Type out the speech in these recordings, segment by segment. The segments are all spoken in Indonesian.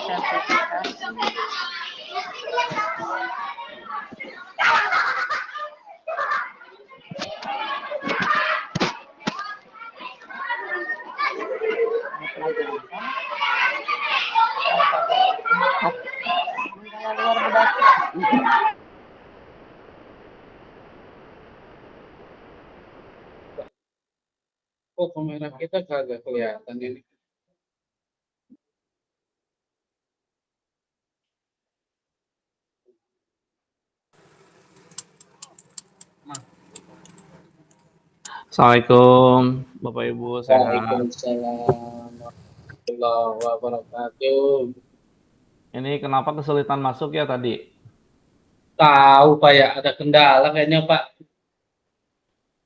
sertifikasi. Oh, kamera kita kagak kelihatan ini. Assalamualaikum Bapak Ibu, sehat. Waalaikumsalam warahmatullahi wabarakatuh. Ini kenapa kesulitan masuk ya tadi? Tahu Pak ya, ada kendala kayaknya Pak.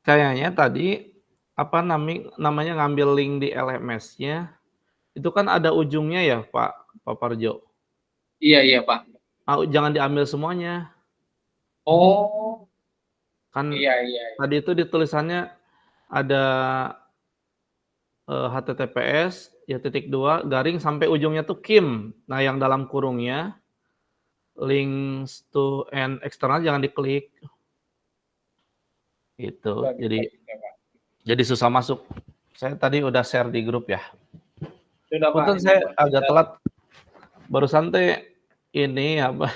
Kayaknya tadi apa namanya ngambil link di LMS-nya, itu kan ada ujungnya ya Pak Parjo. Iya Pak. Jangan diambil semuanya. Oh, Kan iya. tadi itu di tulisannya ada https ya /2 garing sampai ujungnya tuh kim. Nah, yang dalam kurungnya links to and external jangan diklik. Gitu. Jadi susah masuk. Saya tadi udah share di grup ya. Sudah Pak. Punten saya agak telat. Barusan teh ini apa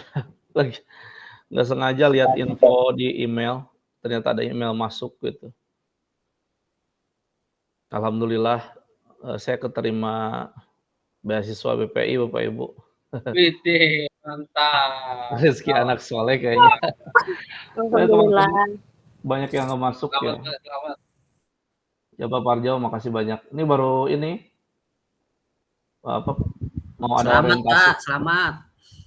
lagi nggak sengaja lihat info di email, ternyata ada email masuk gitu. Alhamdulillah saya keterima beasiswa BPI Bapak Ibu. Widih, mantap. Rezeki anak soleh kayaknya. Alhamdulillah. Banyak yang nggak masuk ya. Selamat. Ya Pak Parjo, makasih banyak. Ini baru ini apa mau ada Selamat orientasi. Pak, selamat.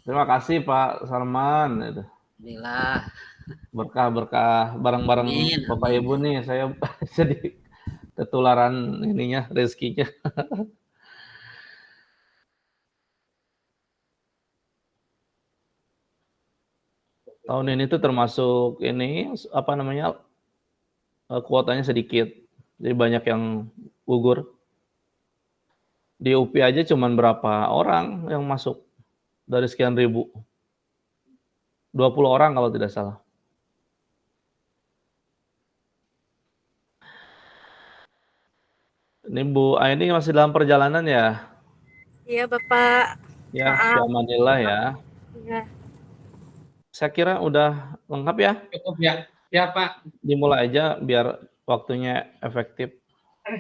Terima kasih Pak Sarman. Alhamdulillah. Berkah bareng-bareng Bapak Ibu nih, saya jadi ketularan ininya rezekinya. Tahun ini tuh termasuk ini apa namanya kuotanya sedikit, jadi banyak yang gugur. Di UPI aja cuman berapa orang yang masuk dari sekian ribu? 20 orang kalau tidak salah. Ini Bu Aini masih dalam perjalanan ya? Iya Bapak. Ya, Maaf. alhamdulillah ya. Ya. Saya kira udah lengkap ya. Cukup ya. Ya Pak. Dimulai aja biar waktunya efektif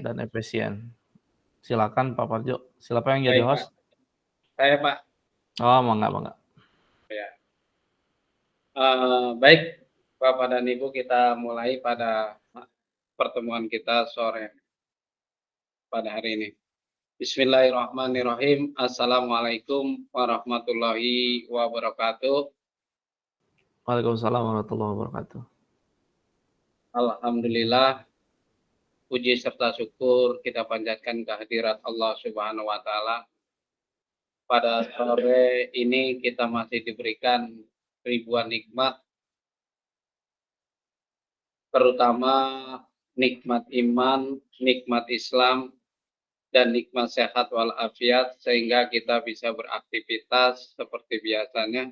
dan efisien. Silakan Pak Parjo. Siapa yang jadi host? Pak. Saya Pak. Oh, mangga. Ya. Baik Bapak dan Ibu, kita mulai pada pertemuan kita sore pada hari ini. Bismillahirrahmanirrahim. Assalamualaikum warahmatullahi wabarakatuh. Waalaikumsalam warahmatullahi wabarakatuh. Alhamdulillah, puji serta syukur kita panjatkan kehadirat Allah Subhanahu wa Ta'ala. Pada sore ini kita masih diberikan ribuan nikmat, terutama nikmat iman, nikmat Islam, dan nikmat sehat walafiat, sehingga kita bisa beraktivitas seperti biasanya.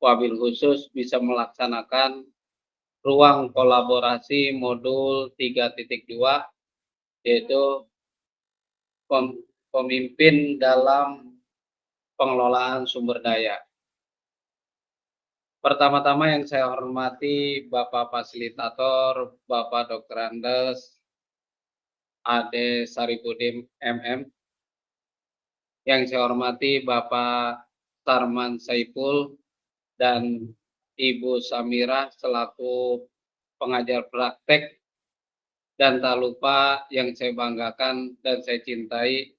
Wabil khusus bisa melaksanakan ruang kolaborasi modul 3.2, yaitu pemimpin dalam pengelolaan sumber daya. Pertama-tama yang saya hormati Bapak Fasilitator, Bapak Dr. Andes, Ade Saripudin MM. Yang saya hormati Bapak Sarman Saiful dan Ibu Samira selaku pengajar praktek, dan tak lupa yang saya banggakan dan saya cintai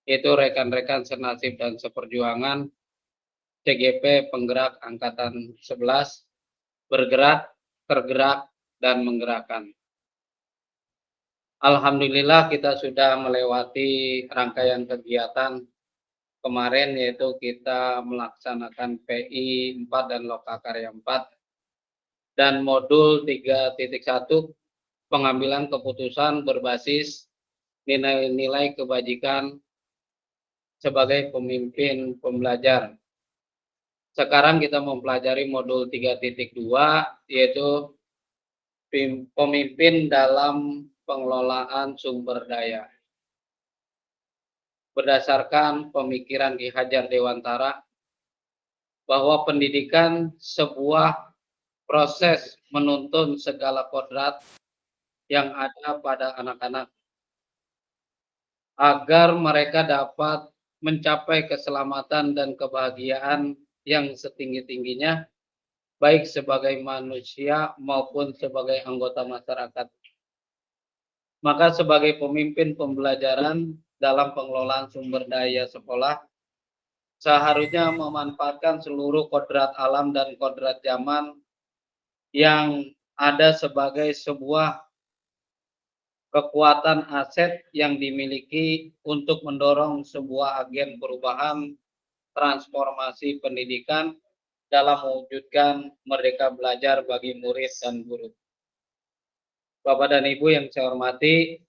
itu rekan-rekan senasib dan seperjuangan CGP Penggerak Angkatan 11, bergerak, tergerak, dan menggerakkan. Alhamdulillah kita sudah melewati rangkaian kegiatan kemarin, yaitu kita melaksanakan PI 4 dan Lokakarya 4 dan modul 3.1 pengambilan keputusan berbasis nilai-nilai kebajikan sebagai pemimpin pembelajar. Sekarang kita mempelajari modul 3.2 yaitu pemimpin dalam pengelolaan sumber daya. Berdasarkan pemikiran Ki Hajar Dewantara bahwa pendidikan sebuah proses menuntun segala kodrat yang ada pada anak-anak agar mereka dapat mencapai keselamatan dan kebahagiaan yang setinggi-tingginya, baik sebagai manusia maupun sebagai anggota masyarakat. Maka sebagai pemimpin pembelajaran dalam pengelolaan sumber daya sekolah, seharusnya memanfaatkan seluruh kodrat alam dan kodrat zaman yang ada sebagai sebuah kekuatan aset yang dimiliki untuk mendorong sebuah agen perubahan transformasi pendidikan dalam mewujudkan merdeka belajar bagi murid dan guru. Bapak dan Ibu yang saya hormati,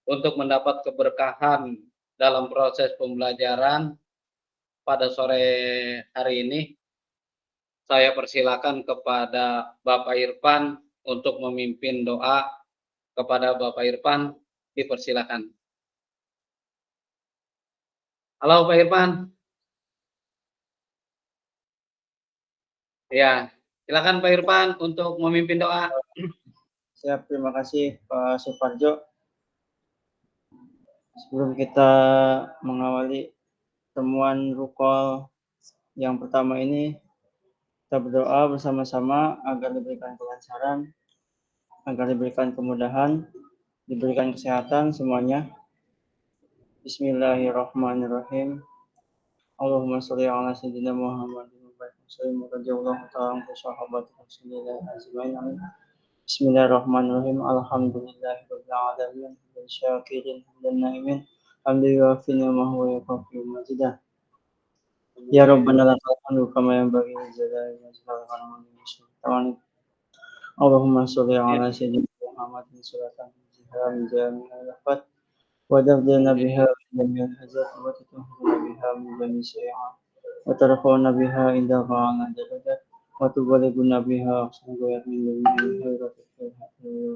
untuk mendapat keberkahan dalam proses pembelajaran pada sore hari ini, saya persilakan kepada Bapak Irfan untuk memimpin doa. Kepada Bapak Irfan, dipersilakan. Halo Pak Irfan. Ya, silakan Pak Irfan untuk memimpin doa. Siap, terima kasih Pak Suparjo. Sebelum kita mengawali temuan rukol yang pertama ini, kita berdoa bersama-sama agar diberikan kelancaran, agar diberikan kemudahan, diberikan kesehatan semuanya. Bismillahirrahmanirrahim. Allahumma sholli ala sayyidina Muhammadin wa barik wasallim radhiyallahu ta'ala anhu sahabat Rasulillah ajmain. Bismillahirrahmanirrahim. Alhamdulillahirabbil alamin. Syakirin dan naimin. Alhamdulillah fi ni'mahu wa yaghfiru majidah. Ya Rabbana lakal hamdu kama yanbaghi li jalali wajhika. Allahumma sholli ala sayyidina Muhammadin salatan jami'an jami'al afat wa dabdana biha jami'al hajat wa tutahhiruna biha min jami'i sayyi'at wa tarfa'una biha inda qa'ana darajat wa tubalighuna biha aqsal min jami'i khairatil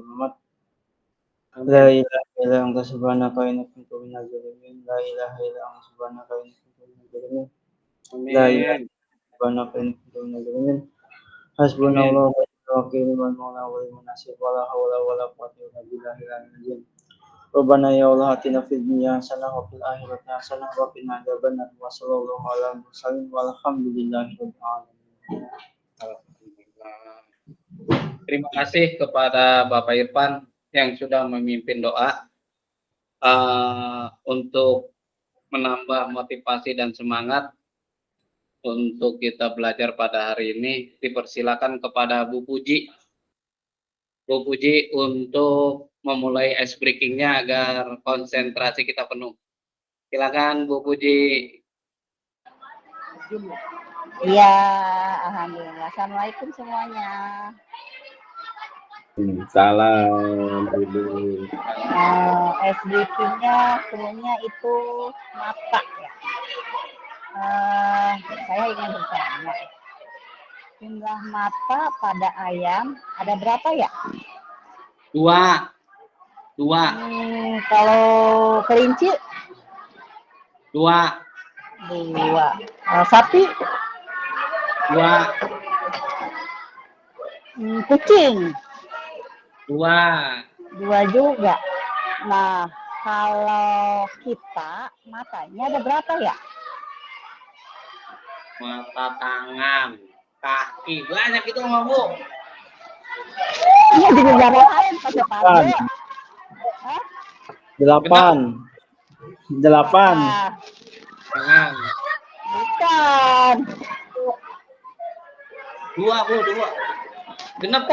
umat. La ilaha illa anta subhanaka inni kuntu minaz zalimin. La ilaha illa anta subhanaka inni kuntu minaz zalimin. La ilaha illa anta subhanaka inni kuntu minaz zalimin. Hasbunallahu wa ni'mal wakeel wa mawla wa ni'mal nasir wa la haula wa la quwwata illa billahil aliyyil azim. Rabbana ya Allah atina fid dunya hasanah wa fil akhirati hasanah wa qina adzabannar. Wa sallallahu ala mursalin walhamdulillahi rabbil alamin. Terima kasih kepada Bapak Irfan yang sudah memimpin doa untuk menambah motivasi dan semangat untuk kita belajar pada hari ini. Dipersilakan kepada Bu Puji. Bu Puji untuk memulai ice breaking-nya agar konsentrasi kita penuh. Silakan Bu Puji. Ya, alhamdulillah. Assalamualaikum semuanya. Salam Ibu. SDK-nya sebenarnya itu mata ya. Saya ingin bertanya, jumlah mata pada ayam ada berapa ya? Dua. Kalau kelinci? Dua. Sapi? Dua. Kucing? Dua juga. Nah, kalau kita matanya ada berapa ya? Mata, tangan, kaki, banyak itu mah Bu. Iya di negara lain pakai padu. 8. Tangan. Bukan. Dua Bu, dua. Genep.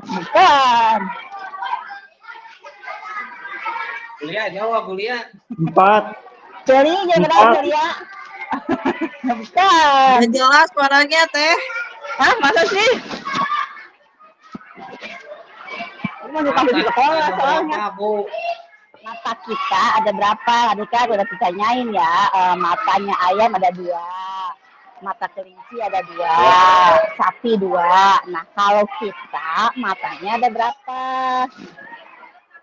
Bukan. Kuliah jawab kuliah. 4. Celi jangan ada Celi ya. Bukan. Udah jelas suaranya teh. Hah, masa sih? Ini mau dikasih di sekolah soalnya. Bu. Mata mata kita ada berapa? Tadi kan udah ditanyain ya. Matanya ayam ada 2, mata kelinci ada 2, sapi 2. Nah kalau kita matanya ada berapa?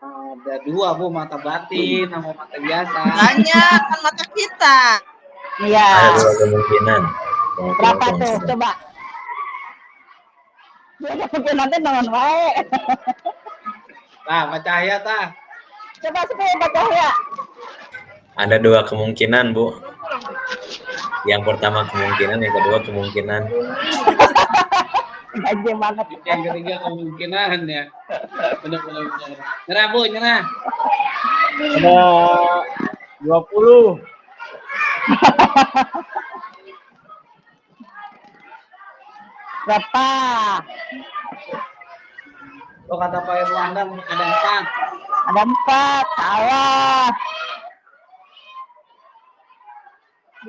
Ada 2 Bu, mata batin sama mata biasa. Banyak kan mata kita. Iya. Ada 2 kemungkinan. Berapa tuh? Coba. Dia mungkin nanti nonton wae. Nah, baca ayat ah. Coba supaya baca ya. Ada 2 kemungkinan, Bu. Yang pertama kemungkinan, yang kedua kemungkinan. Gaje banget. Yang ketiga kemungkinan ya. Benar. Nyerah Bu, nyerah. Ada 20. Berapa? Oh, kata Pak Irwanda ada 4. Ada 4. Salah.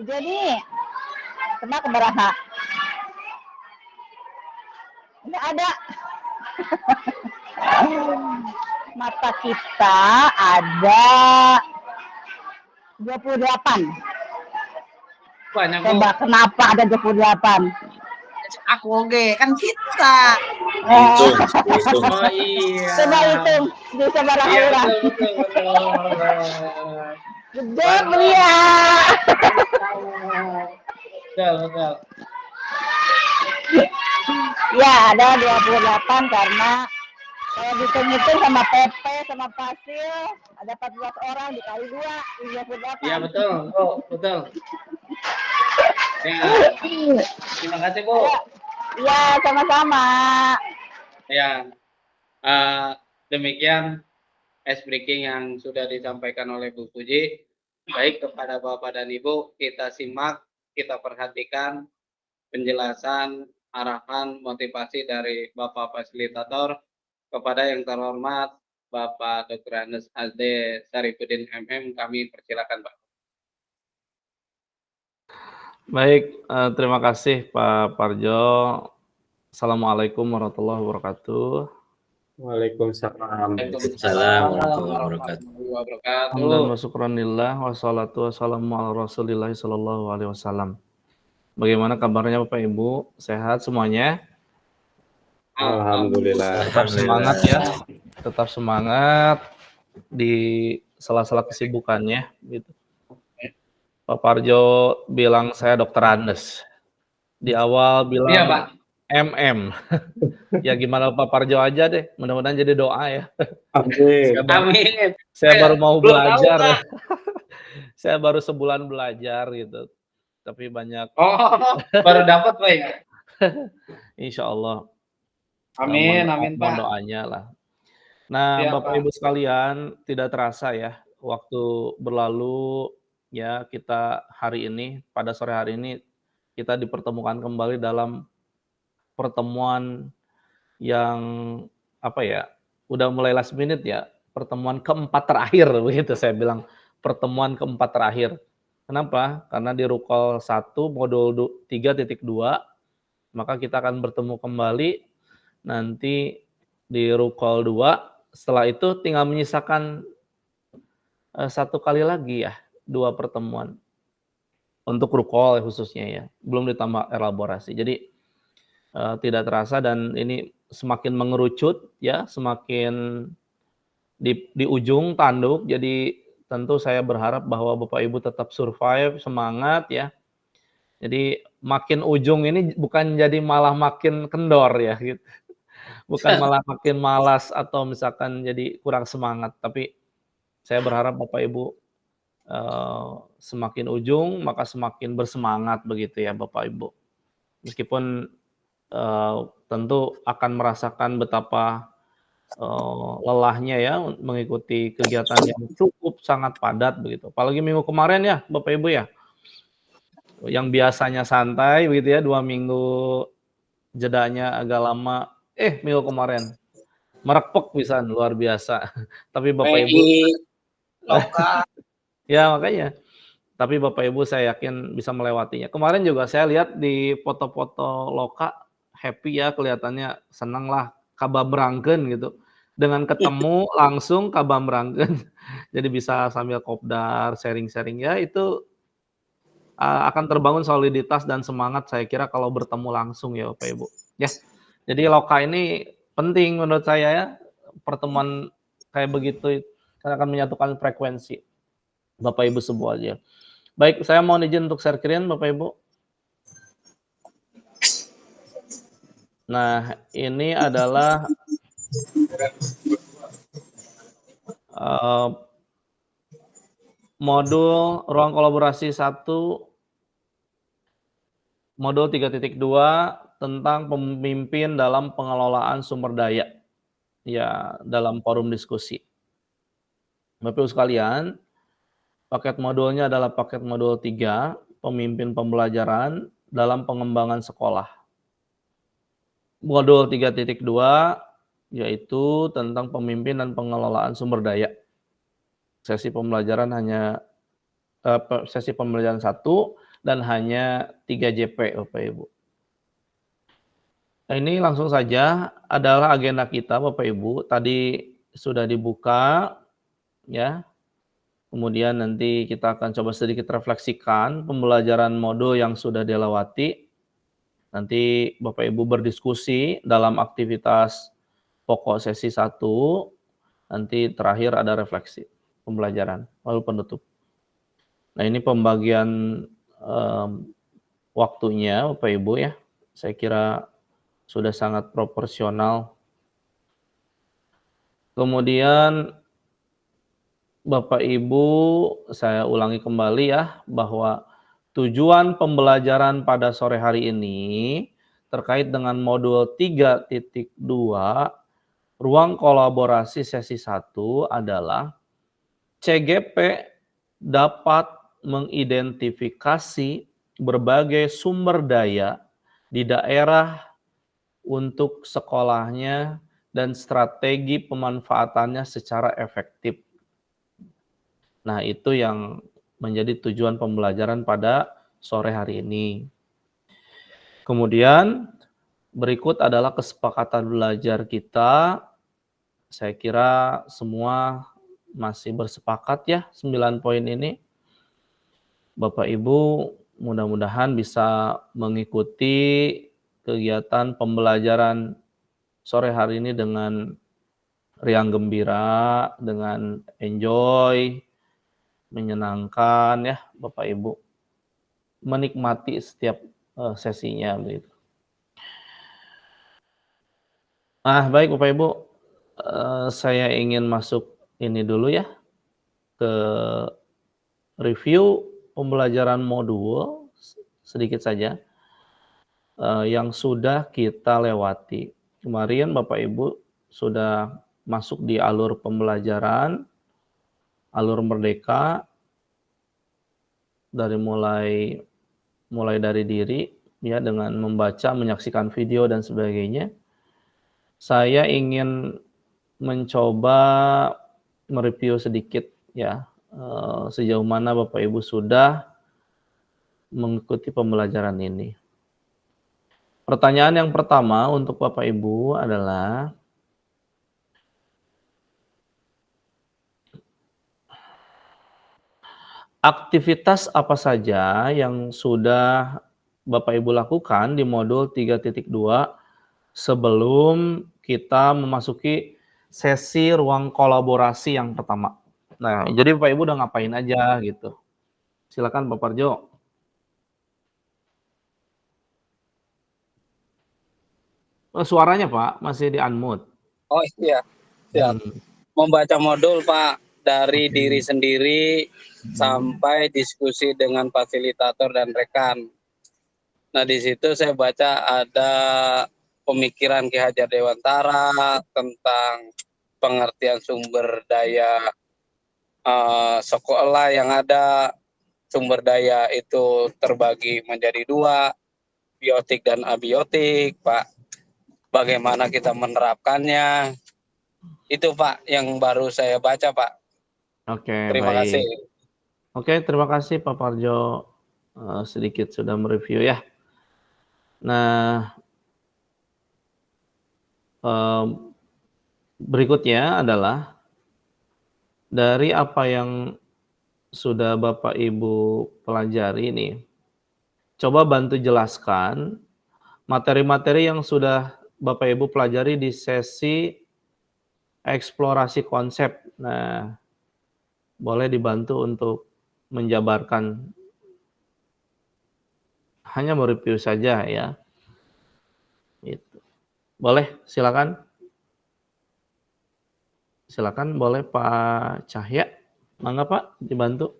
Jadi, tebak keberapa? Nggak ada. Mata kita ada 28. Banyak Bu. Coba kenapa ada 28? Aku oke kan kita. Hitung. Oh iya. Coba hitung. Bisa barang Iya, orang. betul. Gede belia. Betul. Ya, ada 28 karena kalau dihitung-hitung sama PP sama Pasil ada 14 orang dikali 2, 28. Iya, betul. Oh, betul. Ya, terima kasih Bu. Ya, sama-sama. Ya, demikian ice breaking yang sudah disampaikan oleh Bu Puji. Baik kepada Bapak dan Ibu, kita simak, kita perhatikan penjelasan, arahan, motivasi dari Bapak Fasilitator kepada yang terhormat Bapak Dr. Anes HD Sarifudin MM. Kami persilakan Pak. Baik, terima kasih Pak Parjo. Assalamualaikum warahmatullahi wabarakatuh. Waalaikumsalam. Waalaikumsalam warahmatullahi wabarakatuh. Hamdan wa syukranillah wassalatu wassalamu ala Rasulillah sallallahu alaihi wasallam. Bagaimana kabarnya Bapak Ibu? Sehat semuanya? Alhamdulillah. Tetap semangat ya. Tetap semangat di sela-sela kesibukannya gitu. Pak Parjo bilang saya Dokter Andes. Di awal bilang Iya, Pak. MM. Ya gimana Pak Parjo aja deh. Mudah-mudahan jadi doa ya. Amin. Saya baru mau Belum tahu, belajar. Pak. Saya baru sebulan belajar gitu. Tapi banyak. Oh, baru dapat Pak ya? Insya Allah. Amin, amin Mohon Pak. doanya lah. Nah, Ya, Bapak Pak. Ibu sekalian, tidak terasa ya, waktu berlalu ya kita hari ini, pada sore hari ini, kita dipertemukan kembali dalam pertemuan yang apa ya, udah mulai last minute ya, pertemuan keempat terakhir, begitu saya bilang, pertemuan keempat terakhir. Kenapa? Karena di Rukol 1, modul 3.2, maka kita akan bertemu kembali nanti di Rukol 2, setelah itu tinggal menyisakan 1 kali lagi ya, 2 pertemuan untuk Rukol khususnya ya, belum ditambah elaborasi. Jadi tidak terasa dan ini semakin mengerucut ya, semakin di ujung tanduk. Jadi tentu saya berharap bahwa Bapak Ibu tetap survive, semangat ya. Jadi makin ujung ini bukan jadi malah makin kendor ya gitu. Bukan malah makin malas atau misalkan jadi kurang semangat, tapi saya berharap Bapak Ibu semakin ujung maka semakin bersemangat begitu ya Bapak Ibu. Meskipun tentu akan merasakan betapa lelahnya ya mengikuti kegiatan yang cukup sangat padat begitu. Apalagi minggu kemarin ya Bapak Ibu ya. Yang biasanya santai begitu ya, 2 minggu jedanya agak lama. Minggu kemarin merekpek pisan luar biasa. Tapi Bapak Ibu ya makanya. Tapi Bapak Ibu saya yakin bisa melewatinya. Kemarin juga saya lihat di foto-foto Loka happy ya, kelihatannya senang lah, kabar berangken gitu. dengan ketemu langsung kabamrangkeun. Jadi bisa sambil kopdar, sharing-sharing, ya itu akan terbangun soliditas dan semangat saya kira kalau bertemu langsung ya Bapak Ibu, ya. Jadi loka ini penting menurut saya ya, pertemuan kayak begitu karena akan menyatukan frekuensi Bapak Ibu semuanya. Baik, saya mohon izin untuk share screen Bapak Ibu. Nah, ini adalah modul ruang kolaborasi 1 modul 3.2 tentang pemimpin dalam pengelolaan sumber daya, ya dalam forum diskusi. Bapak Ibu sekalian, paket modulnya adalah paket modul 3, pemimpin pembelajaran dalam pengembangan sekolah. Modul 3.2 yaitu tentang pemimpin dan pengelolaan sumber daya. Sesi pembelajaran sesi pembelajaran 1 dan hanya 3 JP Bapak Ibu. Nah, ini langsung saja adalah agenda kita Bapak Ibu. Tadi sudah dibuka ya. Kemudian nanti kita akan coba sedikit refleksikan pembelajaran modul yang sudah dilewati. Nanti Bapak Ibu berdiskusi dalam aktivitas pokok sesi 1. Nanti terakhir ada refleksi pembelajaran lalu penutup. Nah, ini pembagian waktunya Bapak Ibu ya. Saya kira sudah sangat proporsional. Kemudian Bapak Ibu, saya ulangi kembali ya, bahwa tujuan pembelajaran pada sore hari ini terkait dengan modul 3.2 ruang kolaborasi sesi 1 adalah CGP dapat mengidentifikasi berbagai sumber daya di daerah untuk sekolahnya dan strategi pemanfaatannya secara efektif. Nah, itu yang menjadi tujuan pembelajaran pada sore hari ini. Kemudian berikut adalah kesepakatan belajar kita. Saya kira semua masih bersepakat ya 9 poin ini. Bapak Ibu mudah-mudahan bisa mengikuti kegiatan pembelajaran sore hari ini dengan riang gembira, dengan enjoy, menyenangkan ya Bapak Ibu. Menikmati setiap sesinya begitu. Nah, baik Bapak Ibu, saya ingin masuk ini dulu ya ke review pembelajaran modul sedikit saja yang sudah kita lewati. Kemarin Bapak Ibu sudah masuk di alur pembelajaran, alur merdeka, dari mulai dari diri ya dengan membaca, menyaksikan video dan sebagainya. Saya ingin mencoba mereview sedikit ya sejauh mana Bapak Ibu sudah mengikuti pembelajaran ini. Pertanyaan yang pertama untuk Bapak Ibu adalah aktivitas apa saja yang sudah Bapak Ibu lakukan di modul 3.2 sebelum kita memasuki sesi ruang kolaborasi yang pertama. Nah, jadi Bapak Ibu udah ngapain aja gitu. Silakan Pak Parjo. Suaranya Pak masih di unmute. Oh iya, siap. Membaca modul Pak dari diri sendiri sampai diskusi dengan fasilitator dan rekan. Nah, di situ saya baca ada pemikiran Ki Hajar Dewantara tentang pengertian sumber daya sekolah yang ada. Sumber daya itu terbagi menjadi 2, biotik dan abiotik, Pak. Bagaimana kita menerapkannya? Itu Pak yang baru saya baca Pak. Oke, Terima baik. kasih. Oke, terima kasih Pak Parjo sedikit sudah mereview ya. Nah, Berikutnya adalah dari apa yang sudah Bapak Ibu pelajari nih, coba bantu jelaskan materi-materi yang sudah Bapak Ibu pelajari di sesi eksplorasi konsep. Nah, boleh dibantu untuk menjabarkan, hanya mereview saja ya. Gitu. Boleh, silakan. Silakan, boleh Pak Cahya. Mangga Pak, dibantu.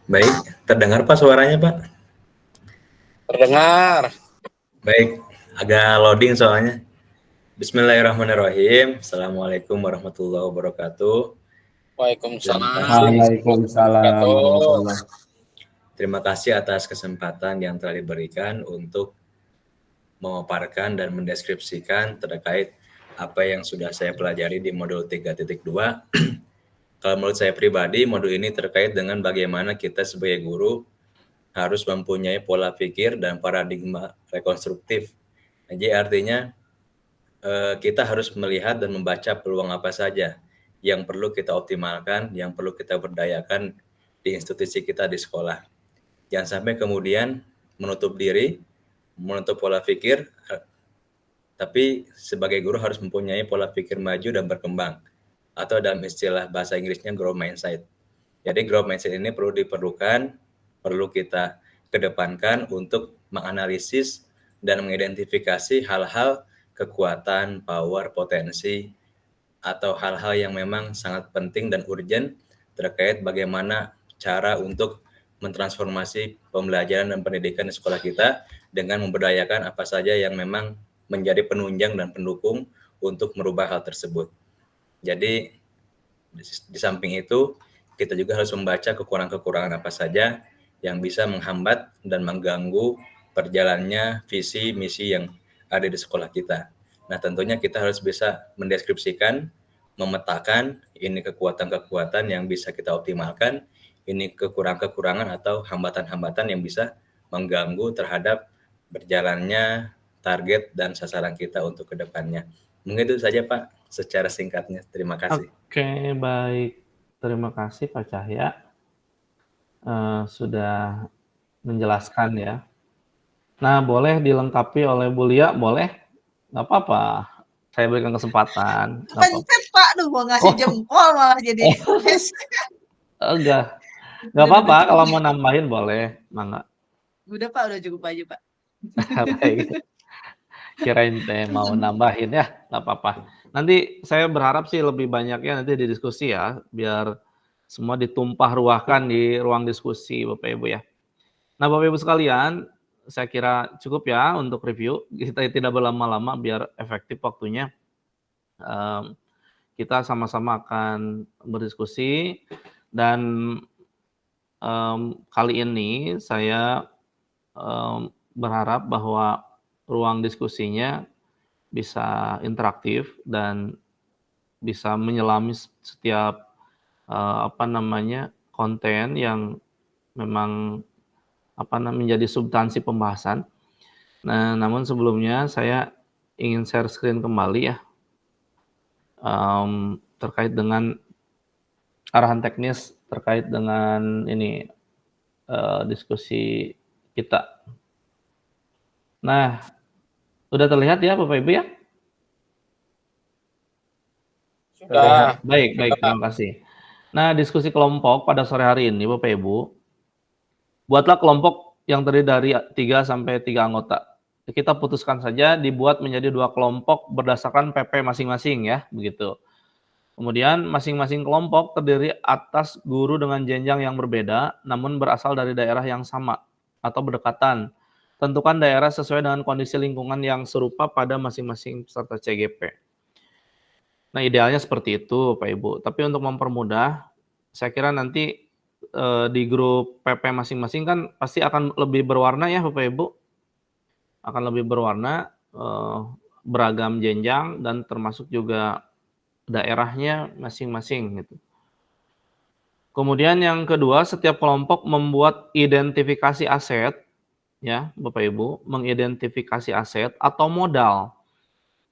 Baik, terdengar Pak suaranya Pak? Terdengar. Baik, agak loading soalnya. Bismillahirrahmanirrahim. Assalamualaikum warahmatullahi wabarakatuh. Waalaikumsalam. Terima kasih atas kesempatan yang telah diberikan untuk memaparkan dan mendeskripsikan terkait apa yang sudah saya pelajari di modul 3.2. Kalau menurut saya pribadi, modul ini terkait dengan bagaimana kita sebagai guru harus mempunyai pola pikir dan paradigma rekonstruktif. Jadi artinya kita harus melihat dan membaca peluang apa saja yang perlu kita optimalkan, yang perlu kita berdayakan di institusi kita di sekolah. Jangan sampai kemudian menutup diri, menutup pola pikir, tapi sebagai guru harus mempunyai pola pikir maju dan berkembang. Atau dalam istilah bahasa Inggrisnya growth mindset. Jadi growth mindset ini perlu kita kedepankan untuk menganalisis dan mengidentifikasi hal-hal kekuatan, power, potensi, atau hal-hal yang memang sangat penting dan urgent terkait bagaimana cara untuk mentransformasi pembelajaran dan pendidikan di sekolah kita dengan memberdayakan apa saja yang memang menjadi penunjang dan pendukung untuk merubah hal tersebut. Jadi di samping itu kita juga harus membaca kekurangan-kekurangan apa saja yang bisa menghambat dan mengganggu perjalannya visi misi yang ada di sekolah kita. Nah, tentunya kita harus bisa mendeskripsikan, memetakan ini kekuatan-kekuatan yang bisa kita optimalkan, ini kekurangan-kekurangan atau hambatan-hambatan yang bisa mengganggu terhadap berjalannya target dan sasaran kita untuk ke depannya. Mungkin itu saja Pak, secara singkatnya. Terima kasih. Oke, baik. Terima kasih Pak Cahya. Sudah menjelaskan ya. Nah, boleh dilengkapi oleh Bu Lia, boleh? Nggak apa-apa. Saya berikan kesempatan. Nggak apa-apa. Pencet Pak, mau ngasih jempol malah jadi. Enggak. Nggak apa-apa, kalau mau nambahin boleh. Mangga. Udah Pak, udah cukup aja Pak. Baik. Kirain teh mau nambahin ya, nggak apa-apa. Nanti saya berharap sih lebih banyaknya nanti di diskusi ya, biar semua ditumpah ruahkan di ruang diskusi Bapak Ibu ya. Nah Bapak Ibu sekalian, saya kira cukup ya untuk review. Kita tidak berlama-lama biar efektif waktunya. Kita sama-sama akan berdiskusi dan kali ini saya berharap bahwa ruang diskusinya bisa interaktif dan bisa menyelami setiap konten yang memang menjadi substansi pembahasan. Nah, namun sebelumnya saya ingin share screen kembali ya terkait dengan arahan teknis terkait dengan ini diskusi kita. Nah, udah terlihat ya Bapak Ibu ya? Sudah. Baik, terima kasih. Nah, diskusi kelompok pada sore hari ini Bapak Ibu, buatlah kelompok yang terdiri dari 3 sampai 3 anggota. Kita putuskan saja dibuat menjadi 2 kelompok berdasarkan PP masing-masing ya, begitu. Kemudian masing-masing kelompok terdiri atas guru dengan jenjang yang berbeda, namun berasal dari daerah yang sama atau berdekatan. Tentukan daerah sesuai dengan kondisi lingkungan yang serupa pada masing-masing peserta CGP. Nah, idealnya seperti itu, Pak Ibu. Tapi untuk mempermudah, saya kira nanti di grup PP masing-masing kan pasti akan lebih berwarna ya, Bapak Ibu. Akan lebih berwarna, beragam jenjang, dan termasuk juga daerahnya masing-masing gitu. Kemudian yang kedua, setiap kelompok membuat identifikasi aset, ya Bapak Ibu, mengidentifikasi aset atau modal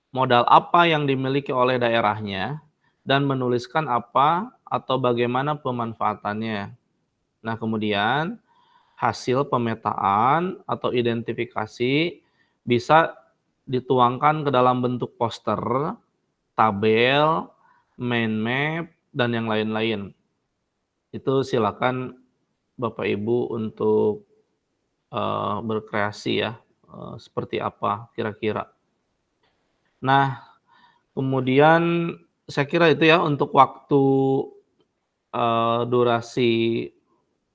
modal apa yang dimiliki oleh daerahnya dan menuliskan apa atau bagaimana pemanfaatannya. Nah, kemudian hasil pemetaan atau identifikasi bisa dituangkan ke dalam bentuk poster, tabel, mind map, dan yang lain-lain. Itu silakan Bapak Ibu untuk berkreasi ya, seperti apa kira-kira. Nah, kemudian saya kira itu ya untuk waktu, durasi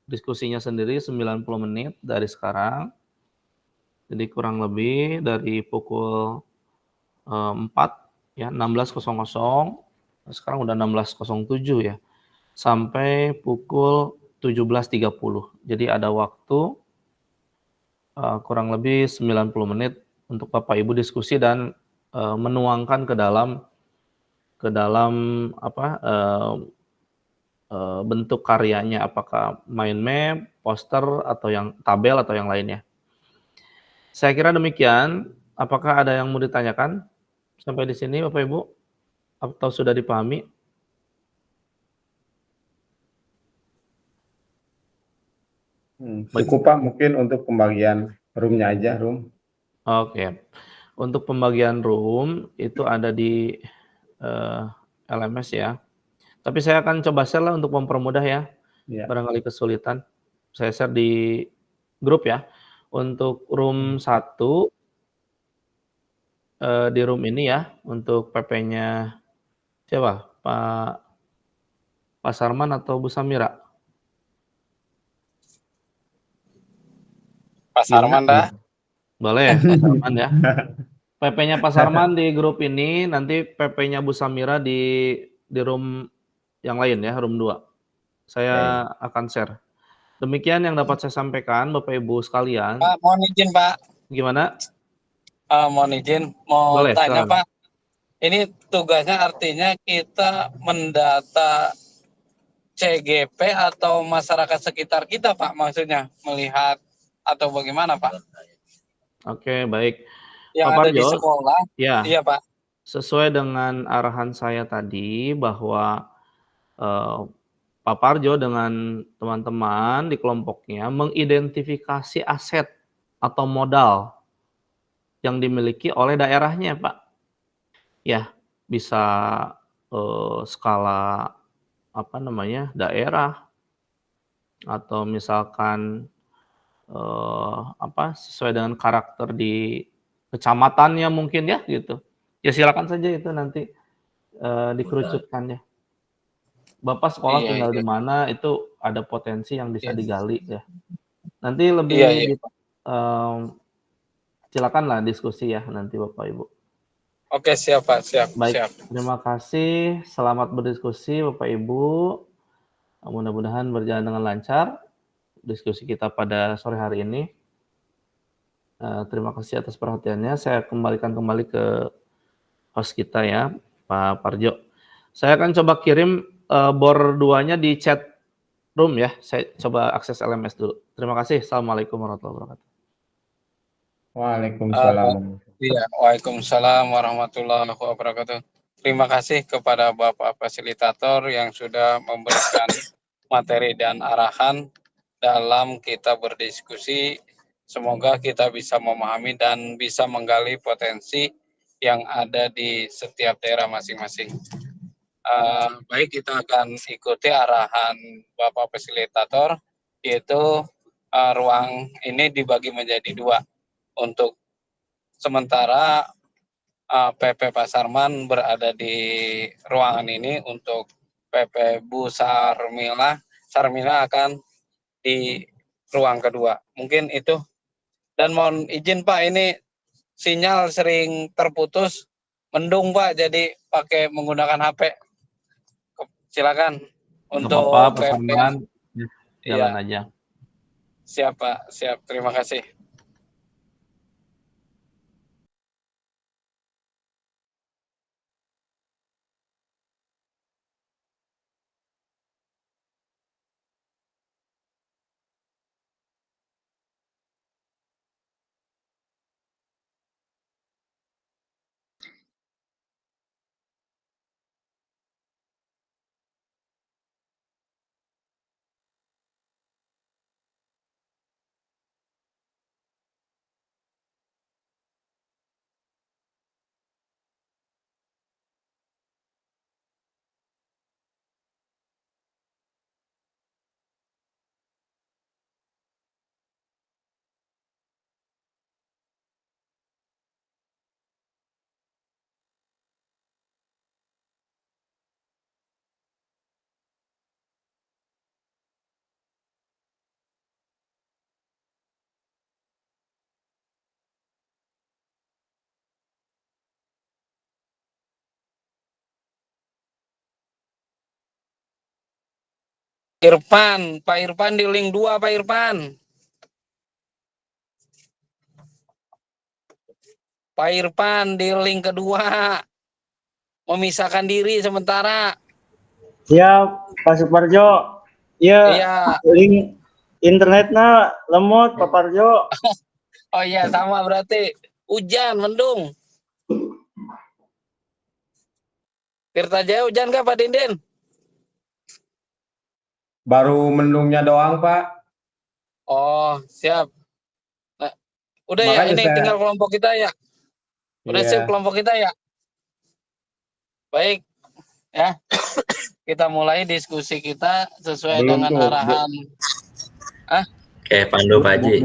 diskusinya sendiri 90 menit dari sekarang. Jadi kurang lebih dari pukul, 4 ya, 16.00, sekarang udah 16.07 ya, sampai pukul 17.30. Jadi ada waktu, kurang lebih 90 menit untuk Bapak Ibu diskusi dan, menuangkan ke dalam apa, bentuk karyanya, apakah mind map, poster, atau yang tabel, atau yang lainnya. Saya kira demikian. Apakah ada yang mau ditanyakan sampai di sini Bapak Ibu? Atau sudah dipahami? Baik. Cukup Pak, mungkin untuk pembagian room-nya aja, room. Oke. Untuk pembagian room itu ada di LMS ya. Tapi saya akan coba share lah untuk mempermudah ya. Ya. Barangkali kesulitan. Saya share di grup ya. Untuk room 1 di room ini ya, untuk PP-nya siapa? Pak Sarman atau Bu Samira? Pak Sarman dah. Boleh, Pak Sarman ya. PP-nya Pak Sarman di grup ini, nanti PP-nya Bu Samira di room yang lain ya, room 2. Saya akan share. Demikian yang dapat saya sampaikan Bapak Ibu sekalian. Pak, mohon izin Pak. Gimana? Mohon izin, mau Boleh, tanya silakan. Pak. Ini tugasnya artinya kita mendata CGP atau masyarakat sekitar kita Pak, maksudnya melihat atau bagaimana Pak? Oke, baik. Yang Pak ada di Parjo, sekolah, ya, iya Pak. sesuai dengan arahan saya tadi bahwa Pak Parjo dengan teman-teman di kelompoknya mengidentifikasi aset atau modal yang dimiliki oleh daerahnya, Pak. Ya, bisa, skala apa namanya, daerah atau misalkan, apa, sesuai dengan karakter di kecamatannya mungkin ya, gitu. Ya silakan saja itu nanti, dikerucutkan ya. Bapak sekolah Iya, tinggal iya. di mana, itu ada potensi yang bisa Iya. digali ya. Nanti Iya, iya. lebih silakanlah diskusi ya nanti Bapak Ibu. Oke, siap Pak, siap, Baik, siap. terima kasih, selamat berdiskusi Bapak Ibu. Mudah-mudahan berjalan dengan lancar diskusi kita pada sore hari ini. Terima kasih atas perhatiannya. Saya kembalikan kembali ke host kita ya, Pak Parjo. Saya akan coba kirim bor 2-nya di chat room ya. Saya coba akses LMS dulu. Terima kasih. Assalamualaikum warahmatullahi wabarakatuh. Waalaikumsalam. Iya, waalaikumsalam warahmatullahi wabarakatuh. Terima kasih kepada Bapak Fasilitator yang sudah memberikan materi dan arahan dalam kita berdiskusi. Semoga kita bisa memahami dan bisa menggali potensi yang ada di setiap daerah masing-masing. Baik, kita akan ikuti arahan Bapak Fasilitator, yaitu ruang ini dibagi menjadi 2. Untuk sementara PP Pak Sarman berada di ruangan ini, untuk PP Bu Sarmila akan di ruang kedua. Mungkin itu. Dan mohon izin Pak, ini sinyal sering terputus, mendung Pak, jadi pakai menggunakan HP. Silakan Nggak apa-apa, untuk Pak PP. Sarman. Jalan Iya, aja. siap Pak, siap. Terima kasih. Irfan, Pak Irfan di link 2, Pak Irfan. Pak Irfan di link kedua. Memisahkan diri sementara. Siap, Pak Suparjo. Iya, Iya. link internetnya lemot, Pak Parjo. Oh iya, sama berarti. Hujan, mendung. Tirta Jaya hujan nggak Pak Dindin? Baru mendungnya doang, Pak. Oh, siap. Nah, udah ya, Makanya ini saya, tinggal kelompok kita ya. Udah iya, sip kelompok kita ya. Baik, ya. Kita mulai diskusi kita sesuai belum dengan tuh. arahan. Oke, Pandu Pak Haji.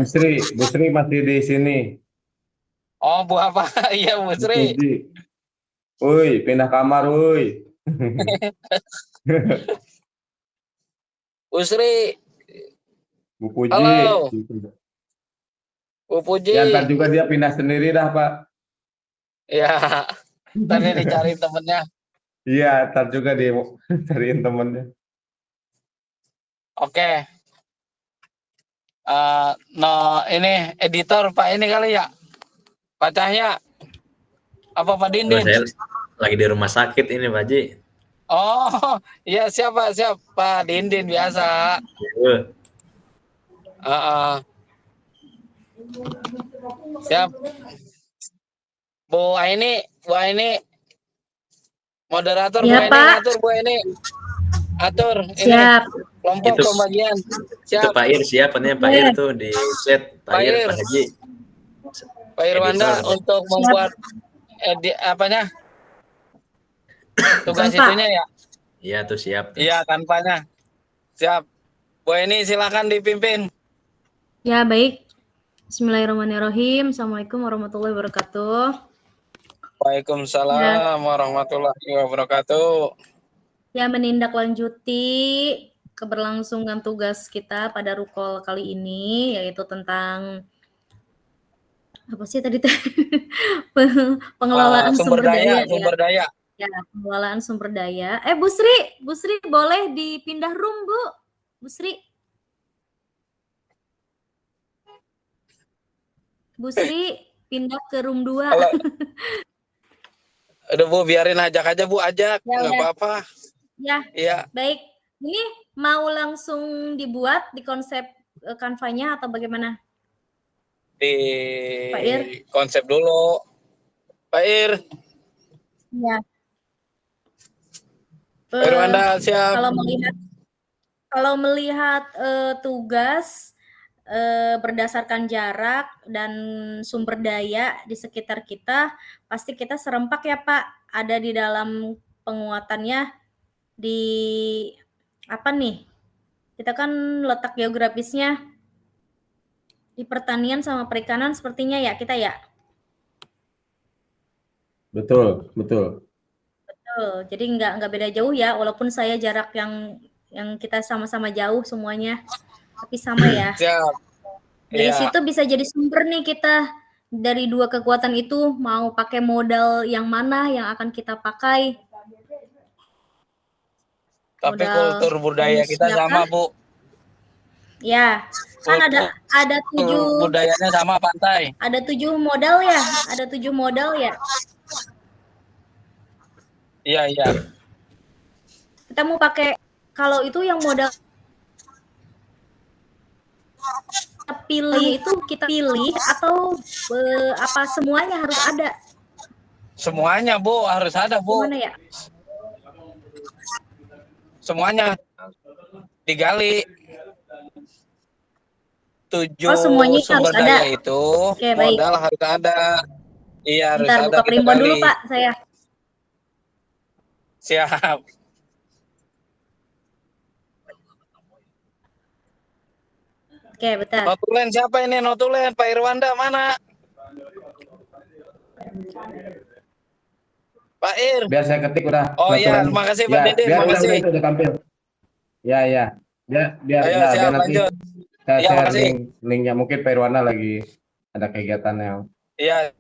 Bu Sri masih di sini. Oh, Bu apa? Iya, Bu Bu Sri. Puji. Woi, pindah kamar, woi. Bu Sri. Bu Puji. Halo. Bu Puji. Ya, ntar juga dia pindah sendiri dah, Pak. Ya, tadi dicari temennya. Iya, ntar juga dia cariin temennya. Oke. No, ini editor Pak ini kali ya? Pak Cahya. Apa Pak Oh, Dindin? saya lagi di rumah sakit ini Pak Haji. Oh, iya siap Pak, siap. Pak Dindin biasa. Siap. Bu Aini moderator Bu Iya, Aini Pak. ngatur Bu Aini. Atur Siap. ini kelompok Itu- pembagian. Itu Siap. Pak Ir siapa nih Pak Ir tuh di set Pak Pak Ir Ir. Pak Haji. Pak Irwanda Editor. untuk membuat apanya? Tugas Tanpa. itunya ya? Iya tuh siap. Tuh. Iya, tanpanya. Siap. Bu Aini silakan dipimpin. Ya, baik. Bismillahirrahmanirrahim. Assalamualaikum warahmatullahi wabarakatuh. Waalaikumsalam warahmatullahi wabarakatuh. Ya, menindaklanjuti keberlangsungan tugas kita pada rukol kali ini, yaitu tentang apa sih tadi? Pengelolaan Sumber daya, ya. sumber daya. Ya, pengelolaan sumber daya. Bu Sri boleh dipindah room, Bu? Bu Sri pindah ke room 2. Halo. Aduh Bu, biarin ajak aja Bu, ajak. Ya, Nggak udah. apa-apa. Ya, Iya. baik. Ini mau langsung dibuat di konsep Canva-nya atau bagaimana? Di Pak Ir? konsep dulu. Pak Ir, Ya. Pak Irwanda siap. Kalau melihat tugas berdasarkan jarak dan sumber daya di sekitar kita, pasti kita serempak ya Pak, ada di dalam penguatannya di apa nih? Kita kan letak geografisnya di pertanian sama perikanan sepertinya ya kita ya. Betul. Betul. Jadi nggak beda jauh ya, walaupun saya jarak yang kita sama-sama jauh semuanya, tapi sama ya. Siap. Dari Iya. situ bisa jadi sumber nih kita dari dua kekuatan itu mau pakai modal yang mana yang akan kita pakai. Tapi Modal kultur budaya kita manusia sama kah? Bu. Ya, kan ada 7 Budayanya sama pantai. ada 7 modal ya, ada 7 modal ya. Iya, iya. Kita mau pakai kalau itu yang modal kita pilih atau apa semuanya harus ada? Semuanya Bu, harus ada Bu. Gimana ya? Semuanya digali. 7 semuanya sumber harus daya ada. itu Oke, baik. modal harus ada. Iya, harus Bentar ada. buka Kita primbon dulu gali. Pak, saya. Siap. Oke, bentar. Notulen siapa ini? Notulen Pak Irwanda mana? Pak Ir. Biar saya ketik udah. Oh iya, notulen. makasih Pak Ya, Dede, biar makasih. udah tampil. Ya. Biar Ayo, ya, siap, biar nanti lanjut. saya Iya, share makasih. linknya. Mungkin Pak Irwana lagi ada kegiatan yang Iya.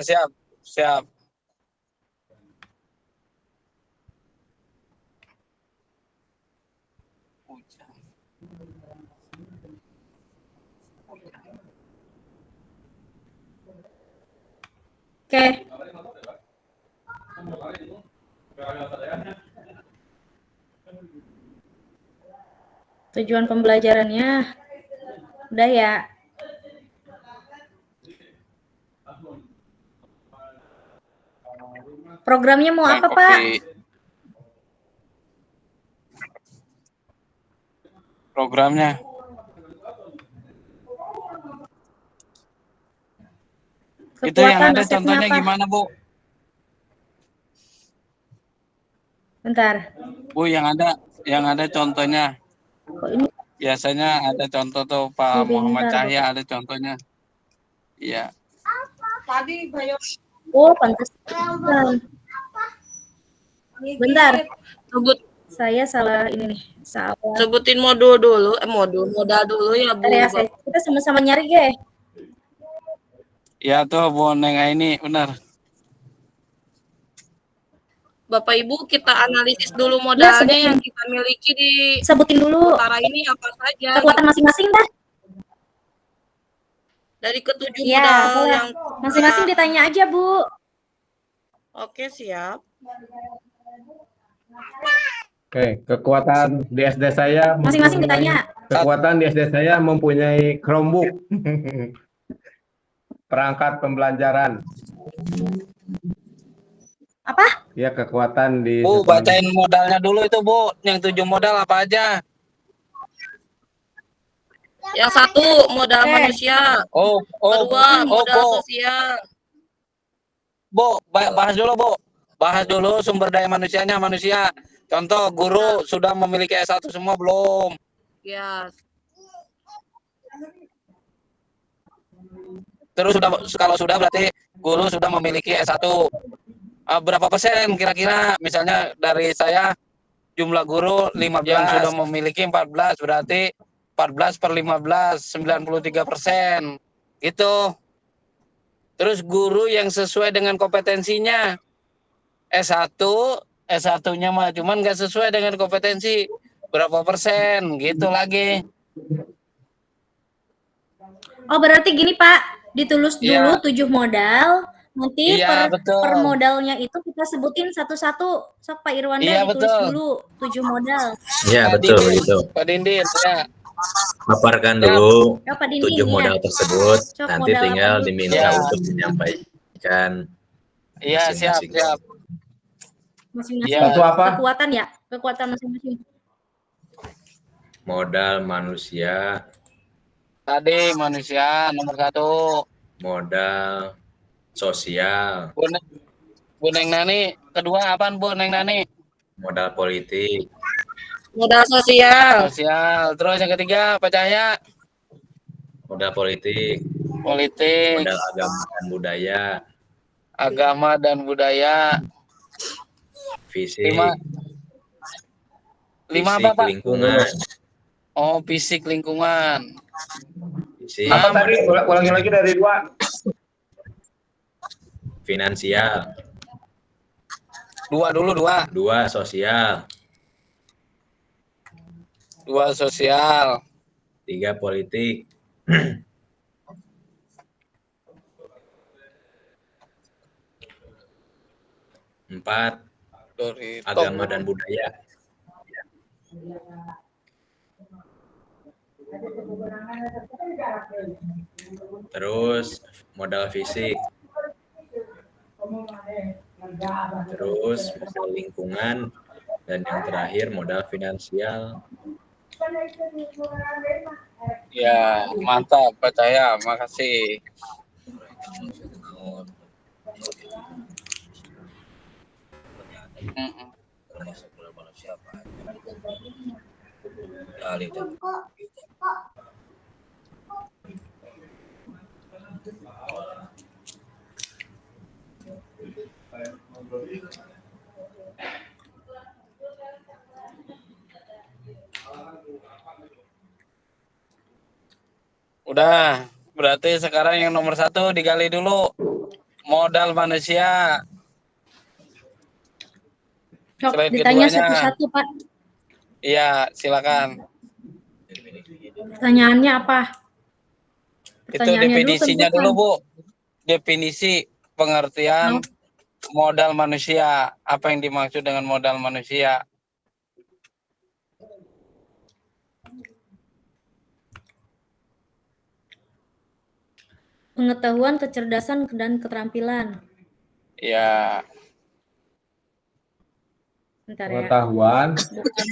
Siap. Oke. Tujuan pembelajarannya udah ya. Programnya mau apa, Pak? Programnya. Itu yang ada contohnya apa? gimana, Bu? Bentar. Bu, yang ada contohnya. Kok ini? Biasanya ada contoh tuh Pak Muhammad Cahya ada contohnya. Iya. Tadi Bayo. Oh, pantas. Bentar. Saya salah ini nih. Salah. Sebutin modal dulu ya, Bu. Ya, kita sama-sama nyari, ya. Ya tuh Bu Neng ini benar. Bapak Ibu, kita analisis dulu modalnya yang kita miliki di sebutin dulu utara ini apa saja. Kekuatan masing-masing dah. Dari ketujuh Ya, modal yang masing-masing ditanya aja, Bu. Oke, siap. Oke, kekuatan di SD saya masing-masing ditanya. Kekuatan di SD saya mempunyai Chromebook. Perangkat pembelajaran. Apa? Ya, kekuatan di Bu, bacain modalnya dulu itu, Bu. Yang 7 modal apa aja? Yang satu modal manusia. Kedua modal sosial. Bu, bahas dulu, Bu. Bahas dulu sumber daya manusianya, manusia. Contoh, guru sudah memiliki S1 semua belum? Ya. Terus kalau sudah berarti guru sudah memiliki S1. Berapa persen kira-kira? Misalnya dari saya jumlah guru 15 yang sudah memiliki 14, berarti 14 per 15, 93%. Gitu. Terus guru yang sesuai dengan kompetensinya. S1-nya mah cuman nggak sesuai dengan kompetensi. Berapa persen? Gitu lagi. Oh, berarti gini, Pak. Ditulis dulu 7 modal. Nanti per modalnya itu kita sebutin satu-satu. Sok Pak Irwanda ditulis dulu 7 modal. Iya, betul begitu. Pak Dindin, ya. Paparkan dulu 7 modal ya. tersebut. Cok, nanti tinggal diminta untuk menyampaikan. Iya, siap. Masing-masing. Satu apa? Kekuatan ya? Kekuatan masing-masing. Modal manusia. Tadi manusia nomor 1. Modal sosial. Bu Neng Nani, kedua apaan Bu Neng Nani? Modal politik. Modal sosial. Terus yang ketiga, Pak Cahya? Modal politik. Modal agama dan budaya. Fisik. 5 apa, Pak? Lingkungan. Oh, fisik lingkungan. Apa tadi? Ulangi lagi dari 2. Finansial. 2 dulu, 2. 2 sosial. 2 sosial. 3 politik. 4 agama dan budaya. Terus modal fisik. Terus modal lingkungan, dan yang terakhir modal finansial. Ya, mantap Pak Cahya, makasih. Udah, berarti sekarang yang nomor 1 digali dulu. Modal manusia. Ditanya satu-satu, Pak. Iya, silakan. Pertanyaannya apa? Itu Pertanyaannya dulu definisinya tentukan. dulu, Bu. Definisi pengertian modal manusia. Apa yang dimaksud dengan modal manusia? Pengetahuan, kecerdasan, dan keterampilan. Ya, Bentar ya. Pengetahuan Bukan.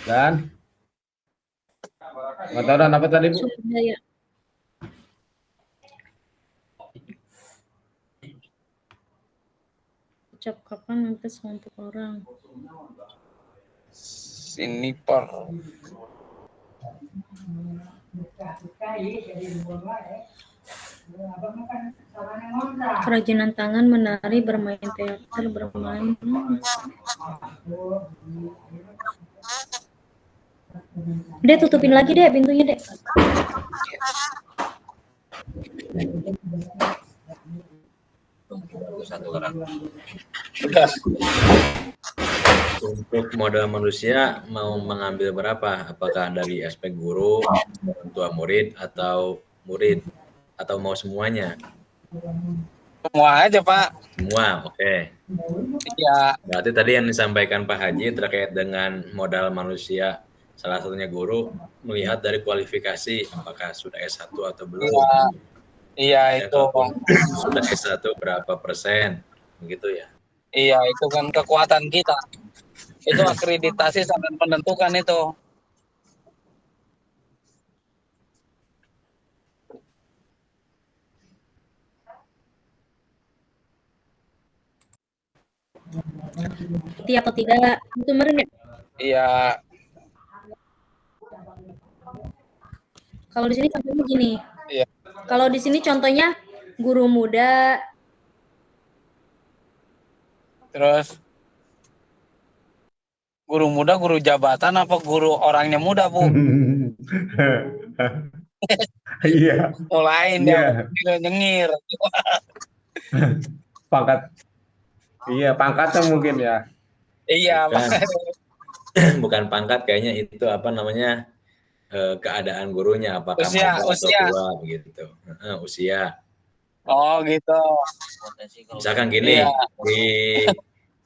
dan pengetahuan apa tadi, Bu? Sumber daya. Ucap kapan nanti sekelompok orang. siniper. Kerajinan tangan, menari, bermain teater, bermain. Dek, tutupin lagi dek pintunya dek. Satu orang. Udah. Untuk modal manusia mau mengambil berapa? Apakah dari aspek guru, orang tua murid, atau murid, atau mau semuanya? Semua aja, Pak. Semua, oke. Iya. Berarti tadi yang disampaikan Pak Haji terkait dengan modal manusia, salah satunya guru, melihat dari kualifikasi, apakah sudah S1 atau belum. Iya, Dan itu. kalaupun sudah S1 berapa persen, begitu ya? Iya, itu kan kekuatan kita. Itu akreditasi sangat menentukan itu. Atau tidak itu meren ya? Iya. Kalau di sini contohnya gini. Iya. Kalau di sini contohnya guru muda. Terus guru muda, guru jabatan apa guru orangnya muda, Bu? Iya. Mulain Iya. dia nyengir. Pangkat. Iya, pangkatnya mungkin ya. Iya, Bukan. Bukan pangkat, kayaknya itu apa namanya, keadaan gurunya, apakah muda atau tua begitu. Usia. Oh gitu. Misalkan gini, Iya. di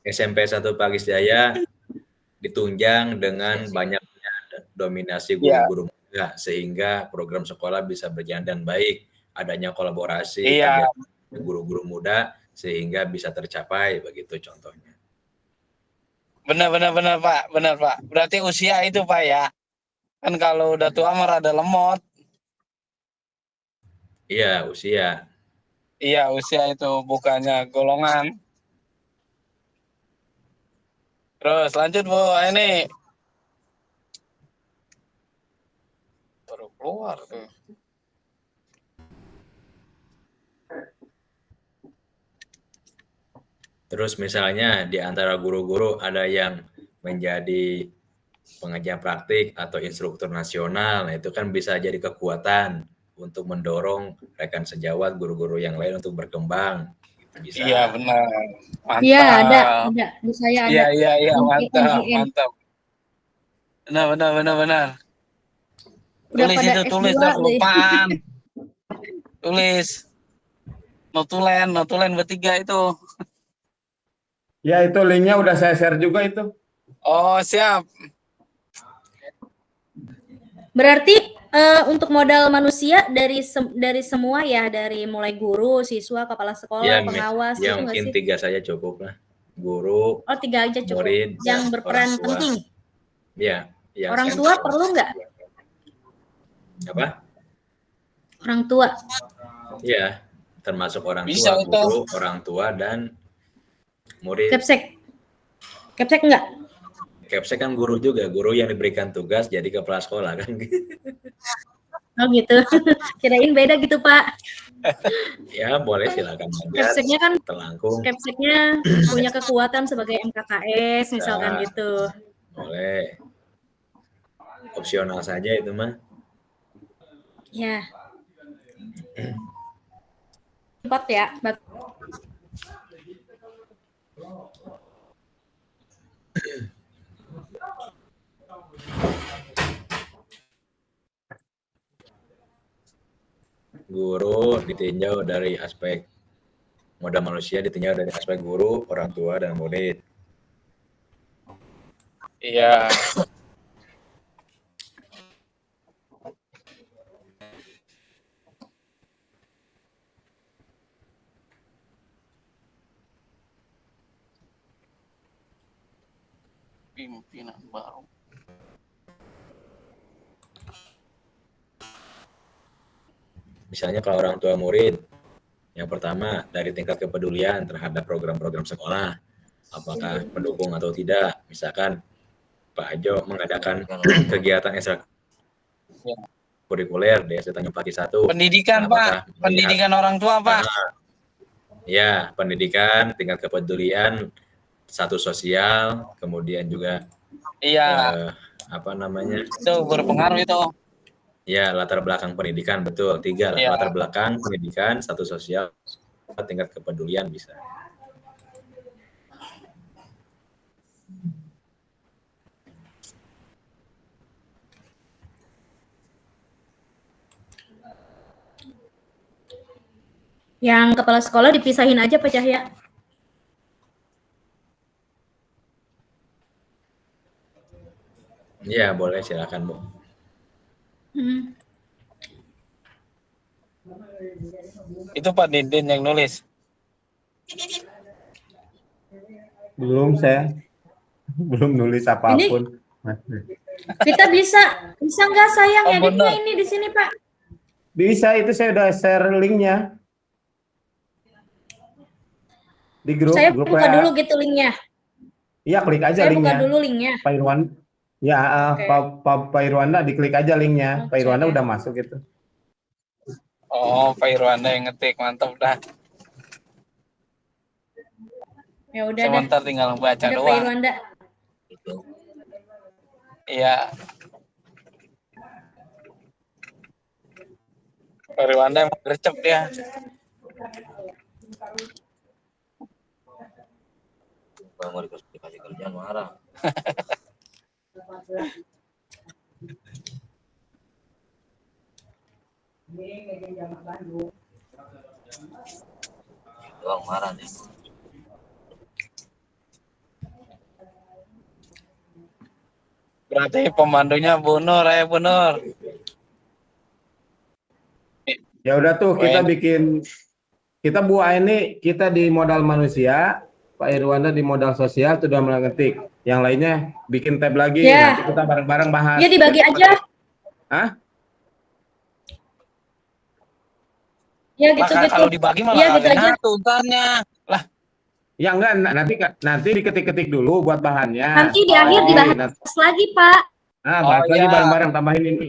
SMP 1 Pakis Jaya ditunjang dengan banyaknya dominasi guru-guru muda, sehingga program sekolah bisa berjalan dan baik, adanya kolaborasi guru-guru muda sehingga bisa tercapai, begitu contohnya. Benar Pak. Berarti usia itu Pak ya. Kan kalau udah tua mah rada lemot. Iya, usia. Iya, usia itu bukannya golongan. Terus lanjut Bu, ini baru keluar tuh. Terus misalnya di antara guru-guru ada yang menjadi pengajar praktik atau instruktur nasional, nah itu kan bisa jadi kekuatan untuk mendorong rekan sejawat guru-guru yang lain untuk berkembang. Bisa. Iya benar. Mantap. Iya ada di saya ada. Iya mantap. Benar. Tulis itu, tulis kelupaan. Tulis. Notulen bertiga itu. Ya itu linknya udah saya share juga itu. Oh siap. Berarti untuk modal manusia dari semua ya, dari mulai guru, siswa, kepala sekolah, pengawas ya itu mungkin nggak sih? 3 saja cukup lah. Guru, 3 aja cukup. murid, yang berperan penting. Ya, orang tua perlu nggak? Apa? Orang tua. Iya, termasuk orang Bisa tua, guru, orang tua dan murid. Kepsek enggak? Kepsek kan guru juga, guru yang diberikan tugas jadi kepala sekolah kan. Oh gitu. Kirain beda gitu Pak. Ya boleh, silakan. Kepseknya kan terlangkung. Kepseknya punya kekuatan sebagai MKKS misalkan gitu. Boleh. Opsional saja itu mah. Ya. 4 ya. guru ditinjau dari aspek modal manusia, ditinjau dari aspek guru, orang tua, dan murid. Iya. Pimpinan baru. Misalnya kalau orang tua murid, yang pertama dari tingkat kepedulian terhadap program-program sekolah, apakah mendukung atau tidak. Misalkan Pak Ajo mengadakan kegiatan ekstrakurikuler di SD Tanjung Paki 1. Pendidikan, Pak. Pendidikan orang tua, Pak. Ya, pendidikan, tingkat kepedulian, status sosial, kemudian juga Iya. apa namanya? Itu berpengaruh itu. Ya, latar belakang pendidikan, betul. 3, Iya. latar belakang pendidikan, status sosial, tingkat kepedulian bisa. Yang kepala sekolah dipisahin aja Pak Cahya. Iya, boleh, silakan, Bu. Itu Pak Dindin yang nulis. Belum saya. Belum nulis apapun. Kita bisa nggak sayang editnya ini di sini Pak? Bisa, itu saya udah share linknya. Di grup. Saya grup buka WA. dulu gitu linknya. Iya, klik aja Saya linknya. buka dulu linknya. Pak Irwan. Ya, Pak Irwanda diklik aja linknya. Pak Irwanda udah masuk itu. Oh, Pak Irwanda yang ngetik, mantap dah. Ya udah Sebentar tinggal baca Pak doang. Irwanda. Iya. Pak Irwanda emang gercep dia. Mau dikasih kerjaan marah. Doang marah nih. Berarti pemandunya Bu Nur, Bu Nur. Ya udah tuh kita buat ini, kita di modal manusia, Pak Irwanda di modal sosial tuh udah mulai ngetik. Yang lainnya bikin tab lagi, nanti kita bareng-bareng bahas. Ya dibagi aja. Hah? Ya gitu-gitu. Kalau dibagi malah ya, gitu aja. Tuntarnya. Lah. Ya enggak, nanti diketik-ketik dulu buat bahannya. Nanti di akhir dibahas lagi, Pak. Nah, bahas lagi bareng-bareng, tambahin ini.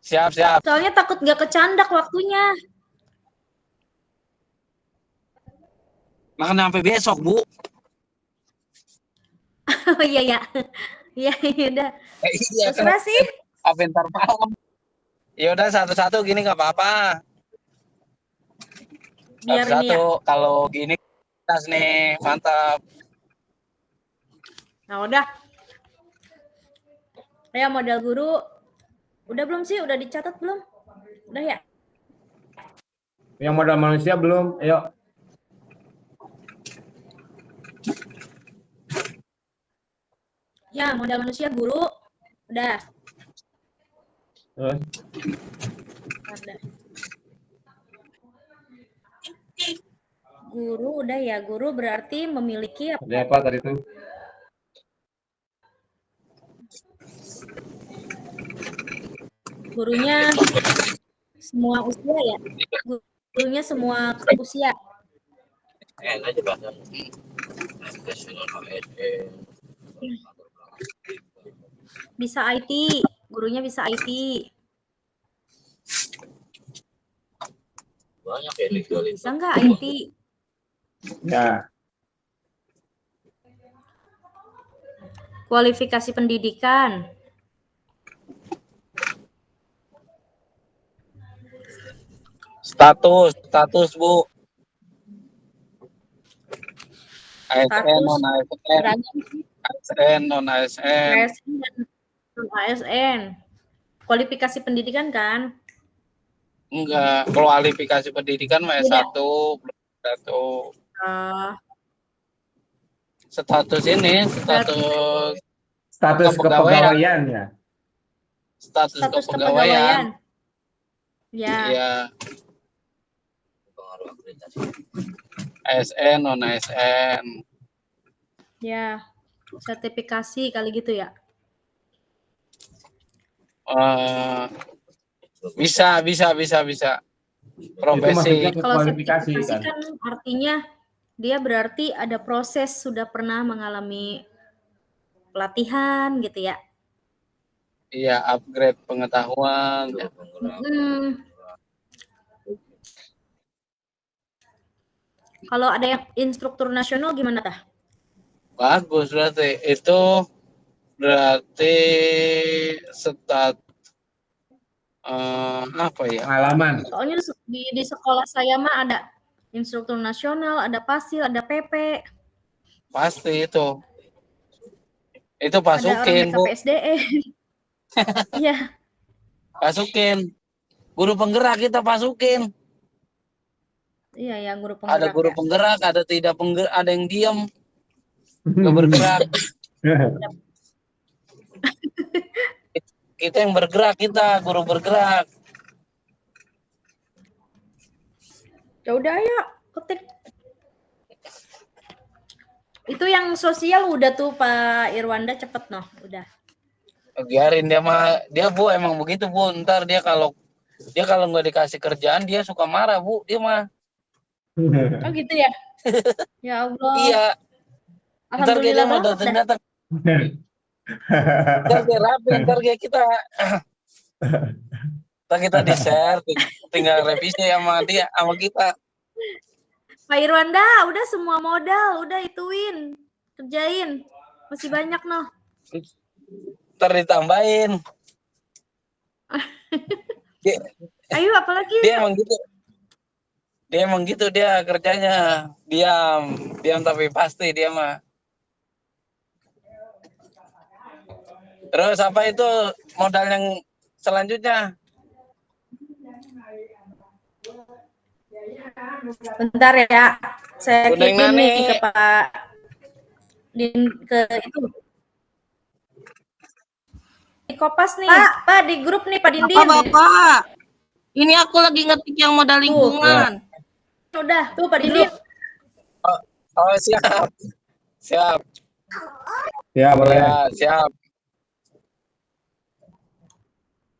Siap. Soalnya takut nggak kecandak waktunya. Makan sampai besok, Bu. Oh iya ya. Iya, udah. Iya, terserah sih. Apa ntar malam. Ya udah satu-satu gini nggak apa-apa. Biar ini ya. Kalau gini tas nih, mantap. Nah, udah. Ya modal guru. Udah belum sih? Udah dicatat belum? Udah ya? Yang modal manusia belum? Ayo. Ya, modal manusia guru. Udah. Ada. Guru udah ya. Guru berarti memiliki apa? Ada apa tadi itu? Gurunya semua usia ya? Gurunya semua usia. Aja bahasa. Bisa IT, gurunya bisa IT. Banyak ya legal itu. Bisa nggak IT? Ya. Kualifikasi pendidikan. Status Bu. ASN, non ASN. ASN, non ASN. ASN dan non ASN. Kualifikasi pendidikan kan? Enggak, kualifikasi pendidikan mah Beda. S1, satu Ah, status ini, berarti Status kepegawaian, kepegawaian ya. status status kepegawaian. kepegawaian. Ya, Iya, Pengaruh akreditasi. ASN, non ASN. ya. Sertifikasi kali gitu ya. Bisa. Itu Profesi. maksudnya ke Kalau kualifikasi sertifikasi kan. kan artinya dia berarti ada proses, sudah pernah mengalami pelatihan gitu ya. Iya, upgrade pengetahuan. Ya. Kalau ada yang instruktur nasional gimana tah? Bagus berarti. Itu berarti apa ya? Pengalaman. Soalnya di sekolah saya mah ada instruktur nasional, ada PASIL, ada PP, Pasti itu. Itu ada orang pasukin, Bu. BKPSDM. Iya, Pasukin. Guru penggerak kita pasukin. iya ya guru Ada penggerak guru ya. penggerak, ada tidak penggerak, ada yang diam, nggak bergerak. Kita yang bergerak, kita guru bergerak. Ya udah ayo ketik. Itu yang sosial udah tuh Pak Irwanda, cepet noh, udah. Biarin dia mah, dia Bu emang begitu Bu. Ntar dia kalau nggak dikasih kerjaan dia suka marah Bu, dia mah. Oh gitu ya. Ya Allah. Iya. Ntar Alhamdulillah dia mau banget dah. datang. Ntar dia rapi, ntar kita di share, tinggal revisi sama dia, sama kita. Pak Irwanda, udah semua modal, udah ituin, kerjain. Masih banyak noh. Ntar ditambahin. Ayo apalagi? Dia emang gitu dia kerjanya. Diam tapi pasti dia mah. Terus apa itu modal yang selanjutnya? Bentar ya, saya Kuning kirim nih Nani. ke Pak ke itu. Di Kopas nih, Pak di grup nih Pak Dindin. Bapak, ini aku lagi ngetik yang modal lingkungan. Udah, tuh Pak Dindin. Oh siap. Ya boleh. Ya, siap.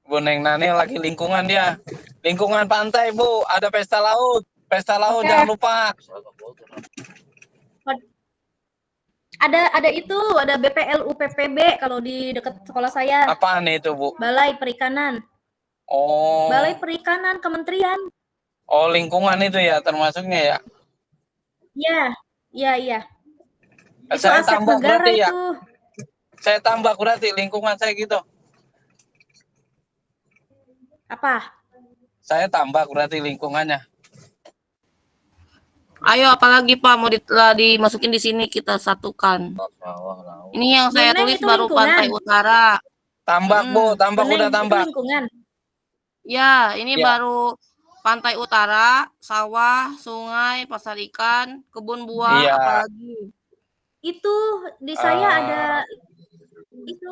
Bu Neng Nani lagi lingkungan dia. Lingkungan pantai, Bu. Ada pesta laut. Pesta laut Oke. jangan lupa. Ada itu, ada BPLU PPB kalau di dekat sekolah saya. Apaan itu, Bu? Balai Perikanan. Oh. Balai Perikanan Kementerian. Oh, lingkungan itu ya termasuknya ya. Iya. Itu Saya aset tambah negara berarti ya. itu. Saya tambah berarti lingkungan saya gitu. Apa? Saya tambah berarti lingkungannya. Ayo apalagi Pak mau dimasukin di sini kita satukan. Ini yang saya Beneng tulis itu baru lingkungan. Pantai Utara. Tambak, Bu, tambak Beneng, udah itu tambak. lingkungan. Ya, ini Ya. baru Pantai Utara, sawah, sungai, pasar ikan, kebun buah, Iya. apalagi. Itu di saya ada itu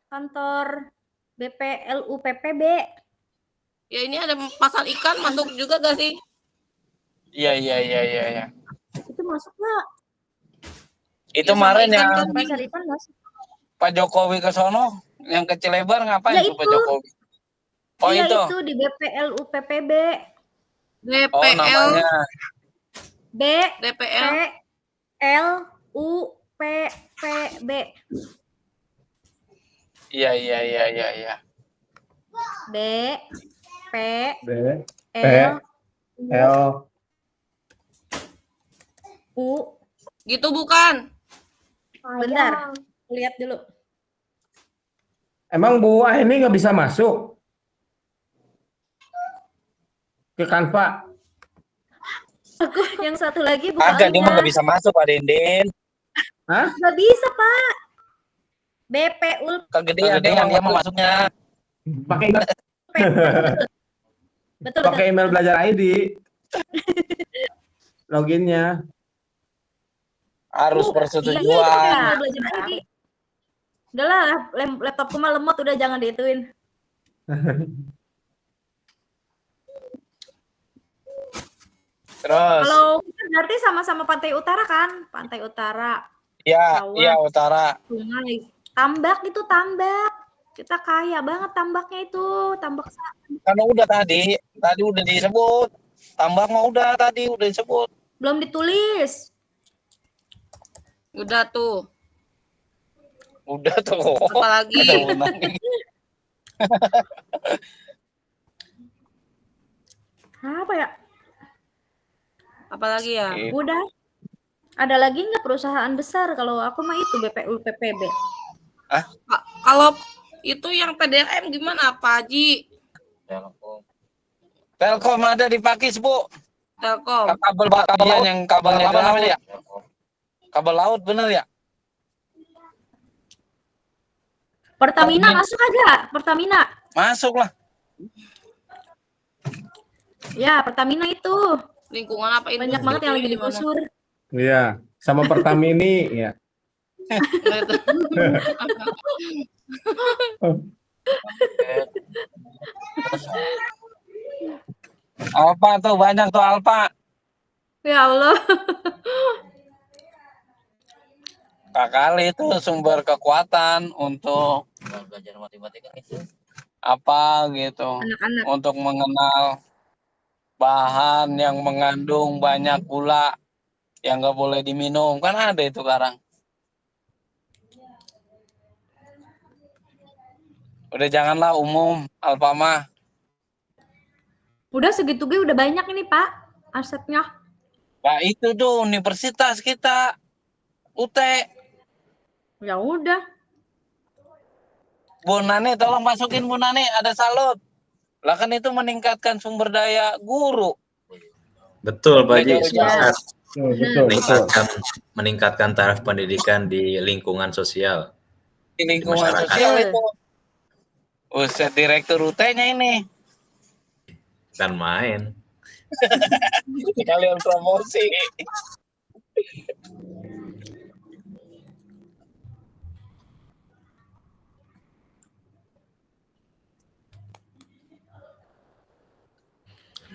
kantor BPLU PPB. Ya ini ada pasar ikan masuk juga gak sih? Iya. Itu masuk nggak? Itu Ya, sama kemarin ikan yang kan Pasar ikan masuk. Pak Jokowi ke sono, yang ke Cilebar ngapain Ya tuh Pak itu. Jokowi? Oh Iya itu. itu di BPLU PPB. Oh DPL, namanya. DPL. BPLU PPB. Iya. B P B L L U. Gitu bukan? Bentar, lihat dulu. Emang Bu ini nggak bisa masuk ke Canva? Aku yang satu lagi bukan Agak dia mah nggak bisa masuk Pak Dindin. Hah? Nggak bisa Pak. BPUL Kegedean dia mah masuknya. Pakai Betul, pakai email belajar ID. Loginnya. Harus Iya, persetujuan. email belajar ID. Udahlah, laptopku mah lemot, udah jangan diituin. Terus, Kalau kita berarti sama-sama pantai utara kan? Pantai utara, ya, sawah, iya utara. sungai, tambak itu tambak. Kita kaya banget tambaknya itu, tambak Kan udah tadi udah disebut. Tambak mah udah tadi udah disebut. belum ditulis. Udah tuh. Udah tuh. Apalagi? Ada menang. Apa ya? Apalagi ya? Udah. Ada lagi nggak perusahaan besar? Kalau aku mah itu BPU PPB. Kalau itu yang PDRM gimana Pak Haji? Telkom ada di Pakis, Bu. Telkom. Kabel laut yang kabelnya apa namanya ya? Kabel laut bener ya? Pertamina masuk aja, Pertamina. Masuk lah. Ya, Pertamina itu. Lingkungan apa ini? Banyak banget yang lagi digusur. Iya, sama Pertamini ya. Alfa tuh banyak tuh Alfa. Ya Allah. Kali itu sumber kekuatan untuk belajar matematika itu. apa gitu. Anak-anak. Untuk mengenal bahan yang mengandung banyak gula yang nggak boleh diminum. Kan ada itu sekarang. Udah janganlah umum Alfa mah. Udah segitu gue udah banyak ini, Pak, asetnya. Nah itu tuh universitas kita UT. Ya udah. Bu Nani tolong masukin Bu Nani, ada salut. Lah kan itu meningkatkan sumber daya guru. Betul, Pak Haji. Ya. Betul. Meningkatkan taraf pendidikan di lingkungan sosial. Di lingkungan masyarakat. sosial itu. Ustaz direktur UT-nya ini. Kan main. Kalian promosi.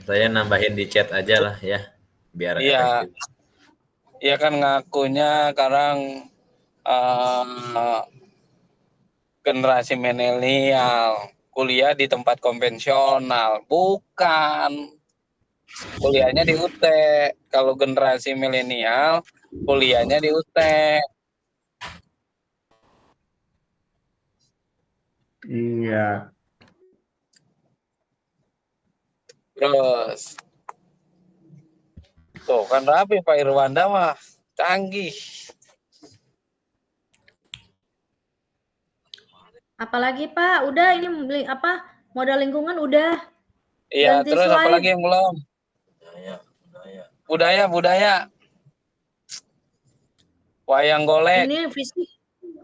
Saya nambahin di chat aja lah ya, biar Iya. efektif. Iya kan ngakunya sekarang generasi milenial kuliah di tempat konvensional, bukan. Kuliahnya di UT. Kalau generasi milenial kuliahnya di UT. Iya. Terus tuh kan rapi Pak Irwanda mah canggih. Apalagi, Pak? Udah ini apa? Modal lingkungan udah. Iya, Ganti terus slide. apalagi yang belum? Budaya. Wayang golek. Ini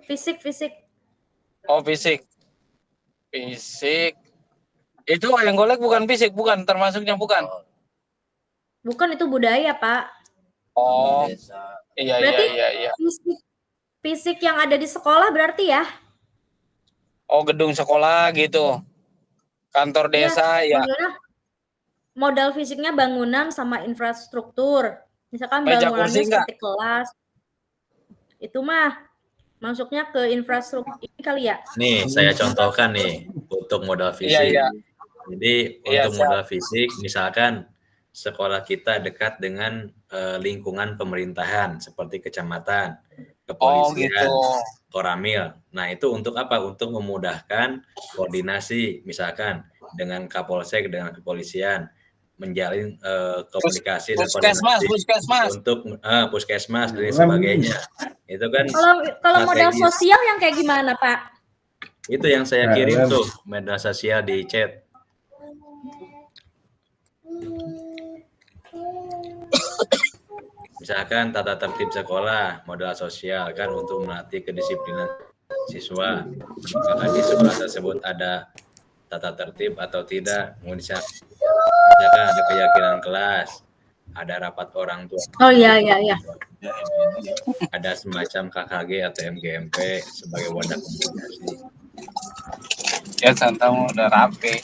fisik. Oh, fisik. Itu wayang golek bukan fisik, bukan termasuknya bukan. Bukan, itu budaya, Pak. Oh. Iya. Berarti fisik yang ada di sekolah berarti ya? Oh, gedung sekolah gitu. Kantor desa ya. Modal fisiknya bangunan sama infrastruktur. Misalkan Meja bangunannya kursi enggak? seperti kelas. Itu mah masuknya ke infrastruktur ini kali ya. Nih, saya contohkan nih untuk modal fisik. Iya. Jadi Iya, untuk modal fisik, misalkan sekolah kita dekat dengan lingkungan pemerintahan seperti kecamatan, kepolisian, Koramil. Nah, itu untuk apa? Untuk memudahkan koordinasi, misalkan dengan Kapolsek, dengan kepolisian, menjalin komunikasi dan koordinasi untuk puskesmas dan sebagainya. Itu kan kalau modal sosial yang kayak gimana, Pak? Itu yang saya kirim tuh, media sosial di chat. Misalkan tata tertib sekolah, modal sosial kan untuk melatih kedisiplinan siswa. Maka di sekolah tersebut ada tata tertib atau tidak. Misalkan ada keyakinan kelas, ada rapat orang tua. Oh iya iya iya. Ada semacam KKG atau MGMP sebagai wadah komunikasi. Ya santai udah rapi.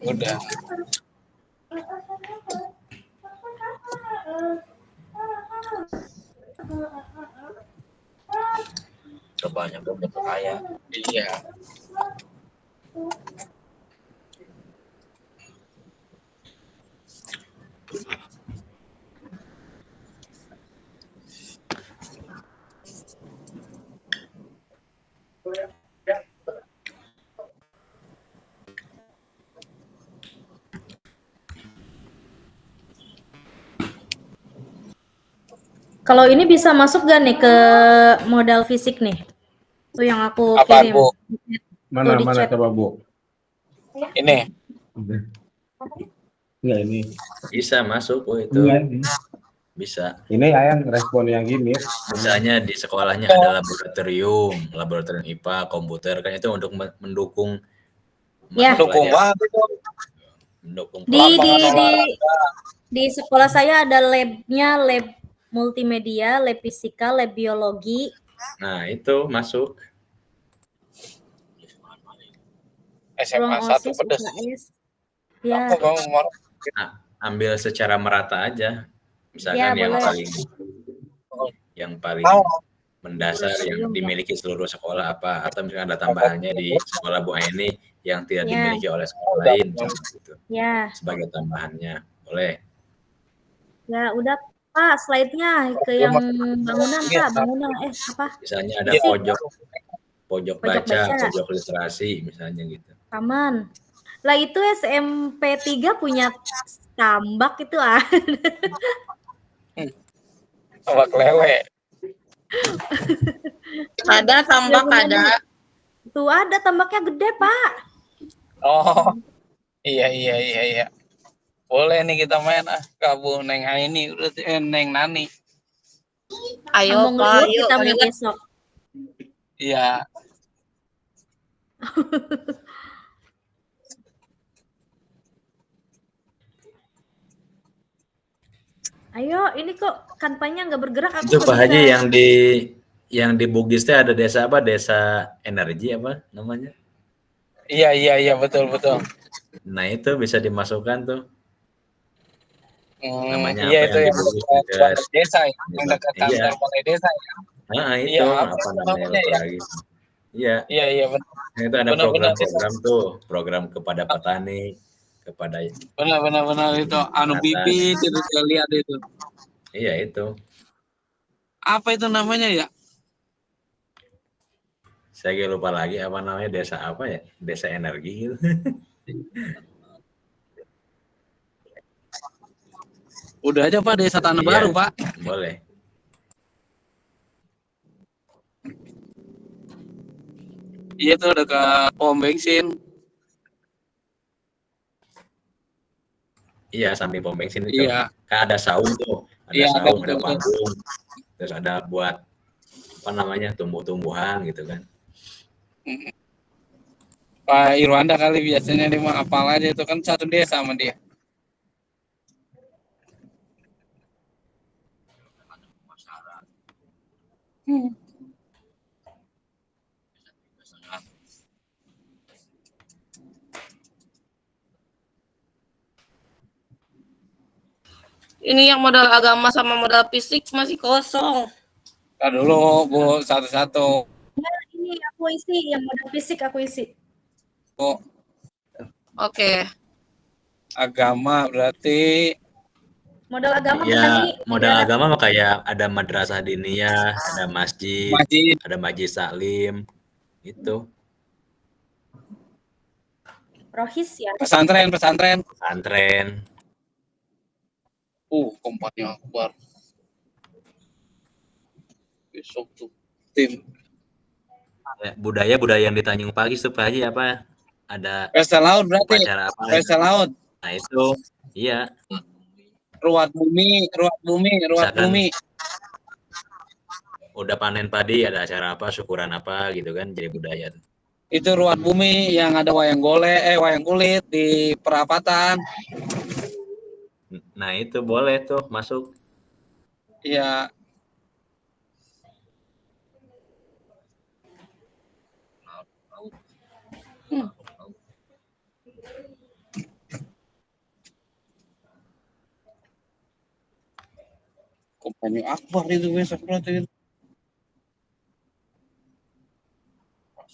Udah. Kebanyakan berbahaya. Iya. Kalau ini bisa masuk gak nih ke modal fisik nih? Tuh yang aku Apa, kirim. Bu? Mana Tuh di mana chat. coba Bu? Ini. Enggak ini. Bisa masuk, itu. Enggak ini. Bisa. Ini Ayan respon yang gini. Misalnya di sekolahnya ada laboratorium IPA, komputer, kan itu untuk mendukung Ya. Mendukung banget itu. mendukung Di sekolah saya ada labnya, lab multimedia, lab fisika, lab biologi. Nah, itu masuk. SMA 1 pedes. Ya. Nah, ambil secara merata aja. Misalkan Ya, yang paling mendasar yang dimiliki seluruh sekolah apa, atau misalkan ada tambahannya di sekolah Bu Aini yang tidak dimiliki oleh sekolah lain gitu. Ya. Sebagai tambahannya. Boleh. Ya, udah Pak, slide-nya ke yang bangunan Pak, bangunan apa? Misalnya ada pojok baca, pojok literasi misalnya gitu. Aman. Lah itu SMP 3 punya tambak itu ada. Tambak lele. Ada tambak ada. Tuh ada tambaknya gede, Pak. Oh. Iya. Boleh nih kita main Kabu Neng Aini, Neng Nani. Ayo Pak, ayo kita main besok. Iya. Ayo, ini kok kanvanya nggak bergerak. Aku Itu Pak Haji bisa. yang di Bugis teh ada desa apa? Desa energi apa namanya? Iya, betul. Nah, itu bisa dimasukkan tuh. Namanya iya apa itu yang dekat desa ya, yang dekat kantor balai desa ya. Nah, itu iya, apa namanya lagi? Iya. Iya, benar. Nah, itu ada program-program tuh, program kepada petani, kepada benar itu bibit itu saya lihat itu. Iya, itu. Apa itu namanya ya? Saya lupa lagi apa namanya, desa apa ya? Desa energi gitu. Udah aja Pak, Desa Tanah Baru, Pak. Boleh. Iya tuh dekat pom bensin. Iya, samping pom bensin itu. Iya. Kan ada saung tuh. Ada saung, ada panggung. Terus ada buat apa namanya, tumbuh-tumbuhan gitu kan. Pak Irwanda kali biasanya dia mah apal aja itu kan satu desa sama dia. Ini yang modal agama sama modal fisik masih kosong. Nah dulu Bu, satu-satu. Ya, ini aku isi, yang modal fisik aku isi. Bu. Oke. Agama berarti modal agama ya, modal agama mah kayak ada madrasah diniyah, ada masjid, ada majlis taklim, itu. Rohis ya. Pesantren. Kompatnya akbar. Besok tuh tim. Ya, budaya yang di Tanjung Pakis tuh Pak Haji apa? Ada Pesta laut berarti. Pesta laut. Nah itu, iya. Ruat bumi. udah panen padi ada acara apa, syukuran apa gitu kan, jadi budaya. Itu Ruat Bumi yang ada wayang kulit di perapatan. Nah itu boleh tuh masuk. Iya. Kompani Akbar itu besok berarti.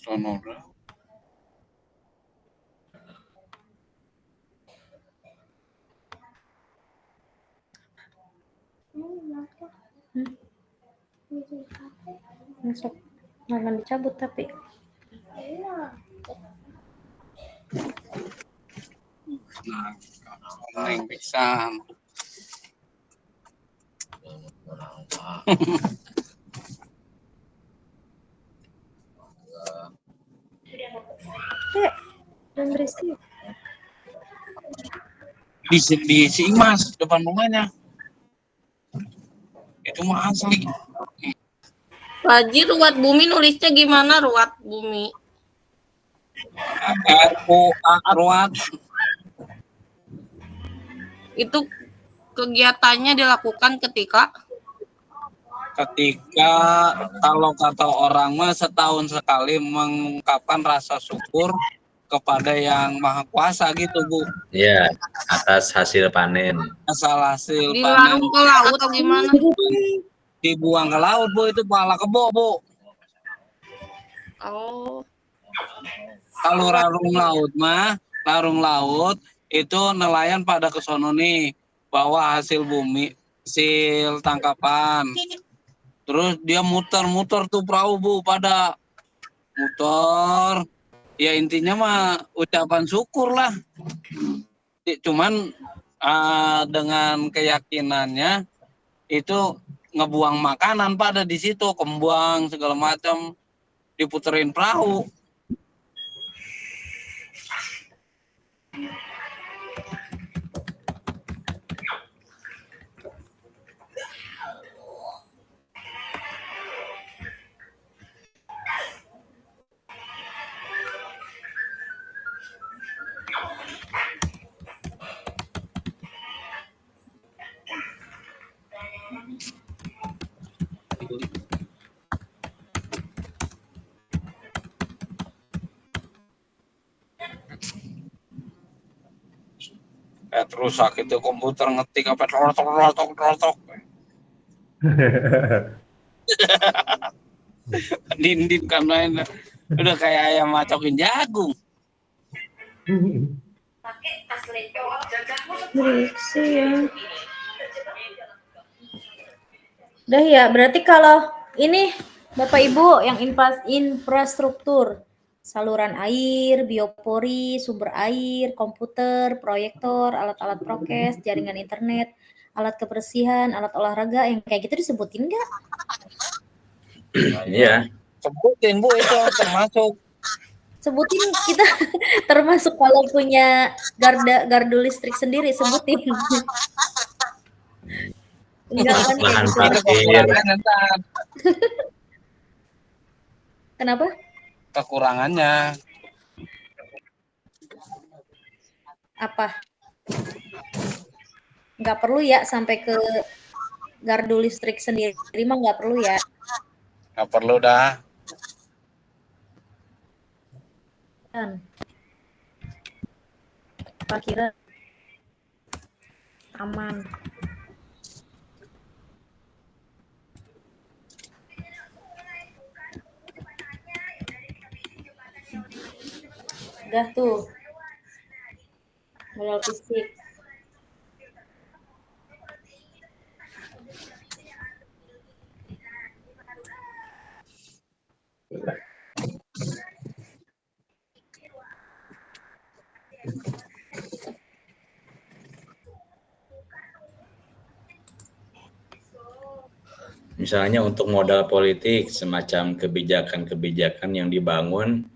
Sonora. Masuk. Jangan dicabut tapi. Nah, yang pisan. Dan berisik. Di Cimas depan rumahnya. Itu mah asli. Pak Haji, Ruat Bumi nulisnya gimana? Ruat Bumi. Ruat. Itu kegiatannya dilakukan ketika kalau kata orang mah setahun sekali mengungkapkan rasa syukur kepada yang maha kuasa gitu, Bu. Iya, atas hasil panen. Asal hasil dilarung ke laut atau gimana? Dibuang ke laut, Bu, itu pala kebo, Bu. Oh. Kalau larung laut itu nelayan pada kesono nih, bawa hasil bumi, hasil tangkapan. Terus dia muter-muter tuh perahu, Bu, pada muter. Ya intinya mah ucapan syukur lah. Cuman dengan keyakinannya itu ngebuang makanan pada di situ, kembang segala macam, diputerin perahu. Rusak itu komputer ngetik apa rotok. Dinding karena udah kayak ayam macokin jagung. Berisik ya. Udah ya, berarti kalau ini Bapak Ibu yang infrastruktur, saluran air, biopori, sumber air, komputer, proyektor, alat-alat prokes, jaringan internet, alat kebersihan, alat olahraga, yang kayak gitu disebutin nggak? Iya. Sebutin, Bu, itu termasuk. Sebutin, kita termasuk kalau punya gardu listrik sendiri, sebutin. Enggak kan? Lahan parkir. Kenapa? Kekurangannya. Apa? Nggak perlu ya sampai ke gardu listrik sendiri mah nggak perlu ya. Nggak perlu dah. Kan. Parkiran aman. Udah tuh. Modal fisik. Misalnya untuk modal politik, semacam kebijakan-kebijakan yang dibangun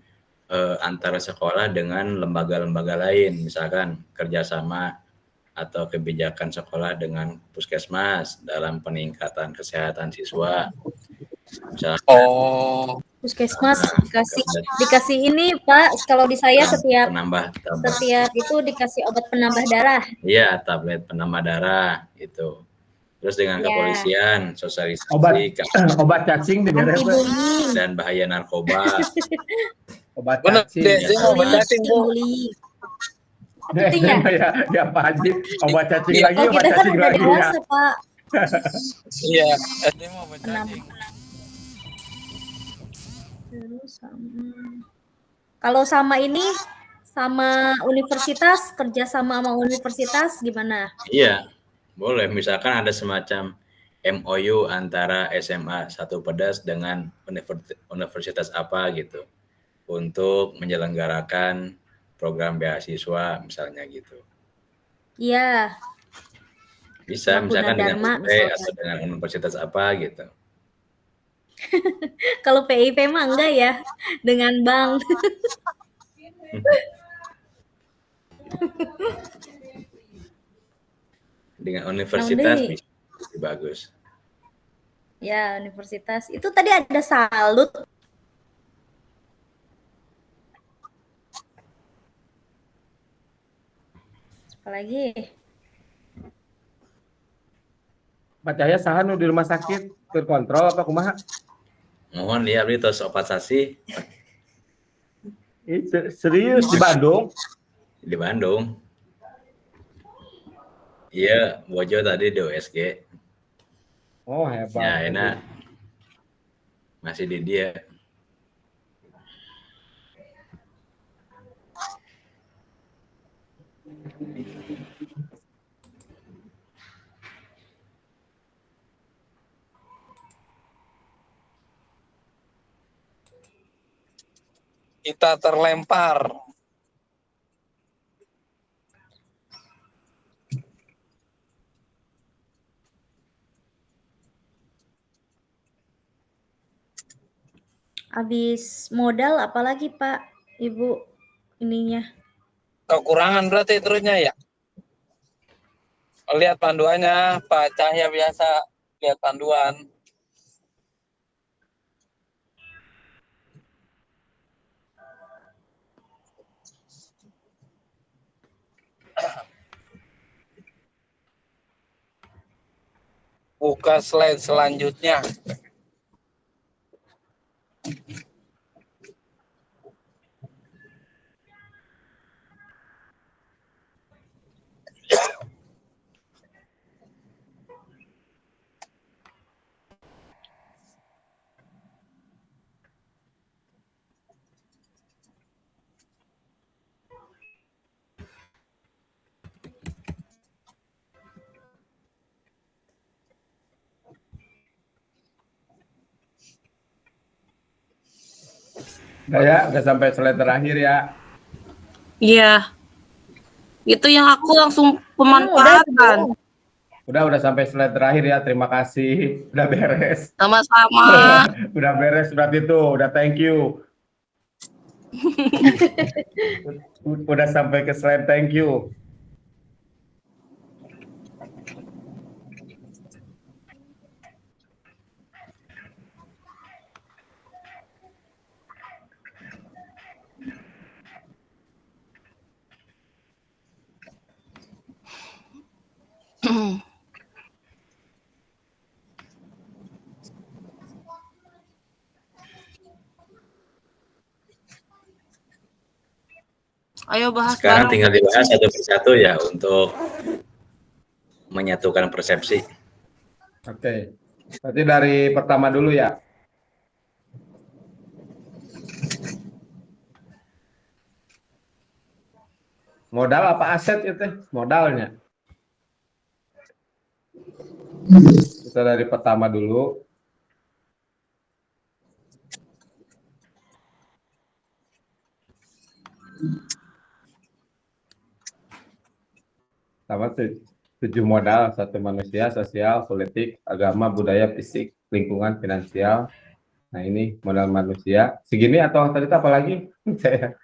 antara sekolah dengan lembaga-lembaga lain, misalkan kerjasama atau kebijakan sekolah dengan puskesmas dalam peningkatan kesehatan siswa, Misalnya, Oh, Puskesmas dikasih kemudian dikasih ini Pak, kalau di saya setiap penambah tablet. setiap itu dikasih obat penambah darah. Iya, tablet penambah darah itu. Terus dengan Ya, kepolisian, sosialisasi Obat obat cacing anti diberes Bu. bullying, dan bahaya narkoba. Obat bener cacing. dia mau bullying, cacing Bu. bullying. Dia Itunya. ya Pak Haji, obat cacing Iya. lagi, Kalau obat kita kan cacing udah lagi ya. dewasa Pak. Iya, SD mau Penambah. cacing. Terus kalau sama ini sama universitas, kerja sama universitas gimana? Iya, boleh. Misalkan ada semacam MOU antara SMA 1 Pedas dengan universitas apa gitu untuk menyelenggarakan program beasiswa misalnya gitu. Iya, Bisa misalkan dengan Gunadarma UP misalkan. atau dengan universitas apa gitu. Kalau PIP mah enggak ya, dengan bank. Dengan universitas Naon deui? bisa bagus. Ya, universitas. Itu tadi ada salut. Apalagi? Pak Cahya saha nu di rumah sakit terkontrol apa kumaha? Mohon ya beli tos opat sasi Serius di Bandung? di Bandung. Iya, Bojo tadi di USG. Oh hebat. Ya, enak. Masih di dia. Kita terlempar. Habis modal apalagi Pak, Ibu ininya. Kekurangan berarti terusnya ya. Lihat panduannya, Pak Cahya biasa lihat panduan. Buka slide selanjutnya. Udah sampai slide terakhir ya. Iya. Itu yang aku langsung pemanfaatan. Udah sampai slide terakhir ya. Terima kasih. Udah beres. Sama-sama. Udah beres berarti tuh. Udah thank you. Udah sampai ke slide thank you. Ayo bahas Sekarang bareng. tinggal dibahas satu persatu ya untuk menyatukan persepsi. Oke. Berarti dari pertama dulu ya. Modal apa aset itu? Modalnya. Kita dari pertama dulu. Sama 7 modal, 1 manusia, sosial, politik, agama, budaya, fisik, lingkungan, finansial. Nah ini modal manusia. Segini atau tadi apa lagi? Saya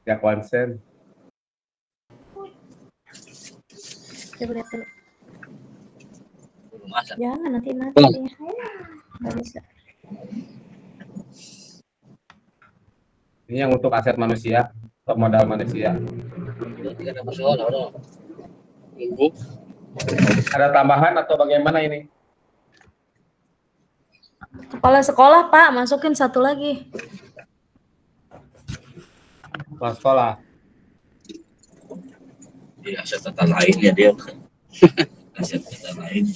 nggak konsen. Coba lihat dulu. Masa Jangan nanti mati. Nggak bisa. Ini yang untuk aset manusia, untuk modal manusia. Berarti kan ada soal orang. Ada tambahan atau bagaimana ini? Kepala sekolah, Pak, masukin satu lagi. Kepala sekolah. Di aset tata lain ya dia. Aset tata lain.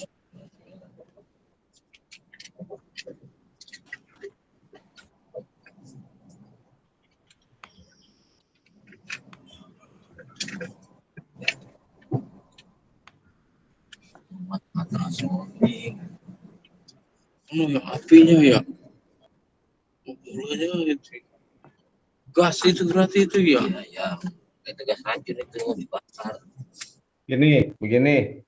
Ya, apinya ya. Mulanya itu. Gas itu berarti itu ya. Iya, ya. Itu gas racun itu dibakar. Gini, begini.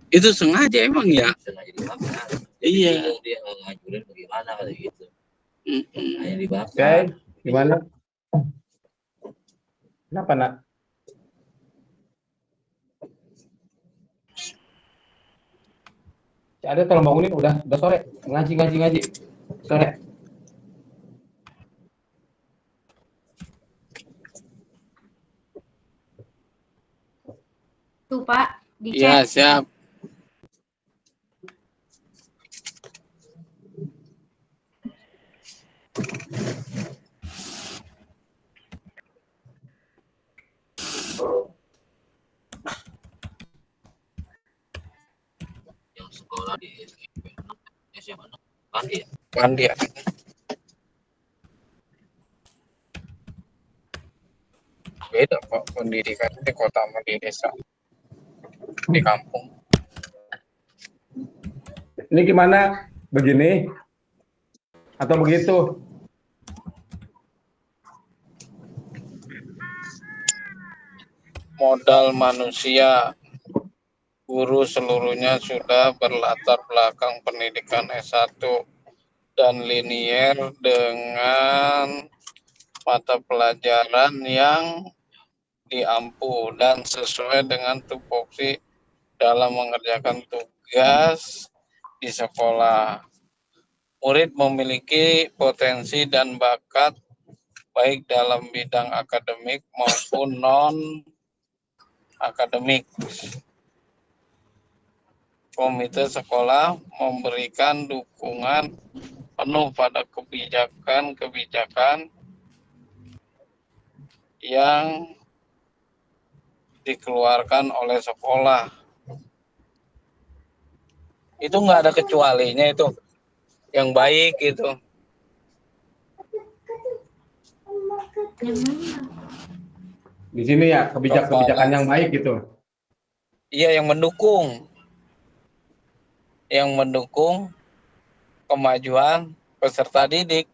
Itu sengaja emang ya. Sengaja dibakar. Iya. Dia ngancurin bagaimana kali gitu. Hanya Oke, dibakar. gimana? Kenapa, Nak? Ada tolong bangunin, udah sore. Ngaji. Sore. Tuh, Pak, dicek. Iya, siap. Yang sekolah di SMA Pandi ya? Pandi ya. Beda kok pendidikan di kota sama di desa. Di kampung. Ini gimana? Begini? Atau begitu? Modal manusia. Guru seluruhnya sudah berlatar belakang pendidikan S1 dan linier dengan mata pelajaran yang diampu dan sesuai dengan tupoksi dalam mengerjakan tugas di sekolah. Murid memiliki potensi dan bakat baik dalam bidang akademik maupun non-akademik. Komite sekolah memberikan dukungan penuh pada kebijakan-kebijakan yang dikeluarkan oleh sekolah. Itu nggak ada kecualinya itu, yang baik itu. Di sini ya, kebijakan yang baik gitu. Iya, yang mendukung kemajuan peserta didik.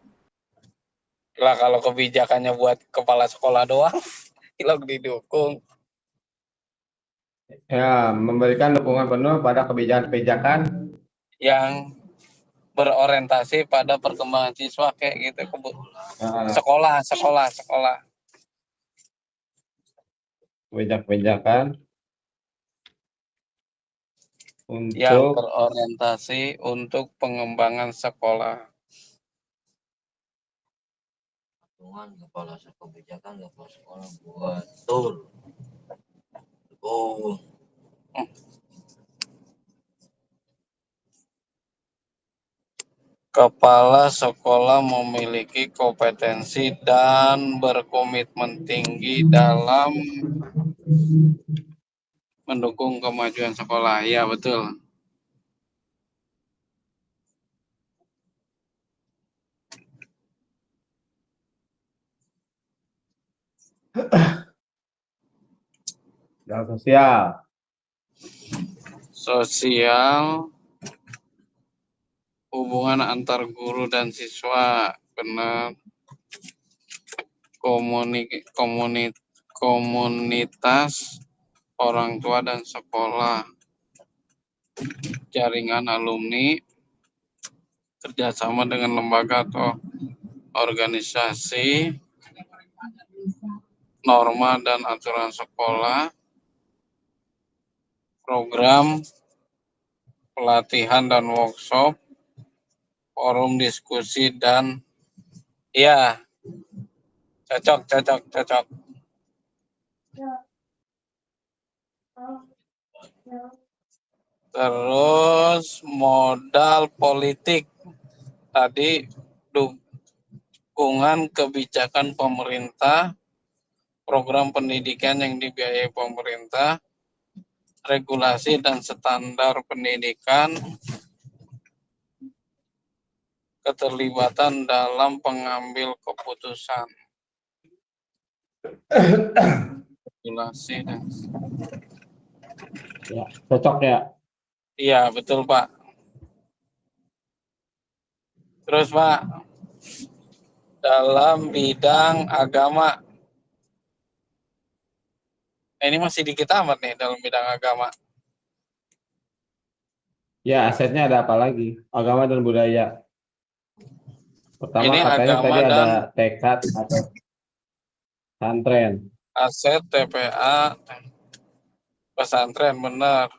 Lah kalau kebijakannya buat kepala sekolah doang, hilang didukung. Ya, memberikan dukungan penuh pada kebijakan-kebijakan Yang berorientasi pada perkembangan siswa kayak gitu. Sekolah. Kebijakan Yang untuk berorientasi untuk pengembangan sekolah. Dukungan kepala kebijakan kepala sekolah betul. Oh. Kepala sekolah memiliki kompetensi dan berkomitmen tinggi dalam mendukung kemajuan sekolah. Ya, betul. dan sosial. Sosial, hubungan antar guru dan siswa, benar. Komunitas orang tua dan sekolah, jaringan alumni, kerjasama dengan lembaga atau organisasi, norma dan aturan sekolah, program pelatihan dan workshop, forum diskusi dan ya cocok. Terus modal politik tadi, dukungan kebijakan pemerintah, program pendidikan yang dibiayai pemerintah, regulasi dan standar pendidikan, keterlibatan dalam pengambil keputusan. Regulasi dan Ya, cocok ya. iya, betul Pak. Terus Pak, dalam bidang agama, ini masih dikit amat nih dalam bidang agama. Ya, asetnya ada apa lagi? Agama dan budaya. Pertama Ini katanya agama tadi ada dan tekad atau pesantren. aset TPA, pesantren benar.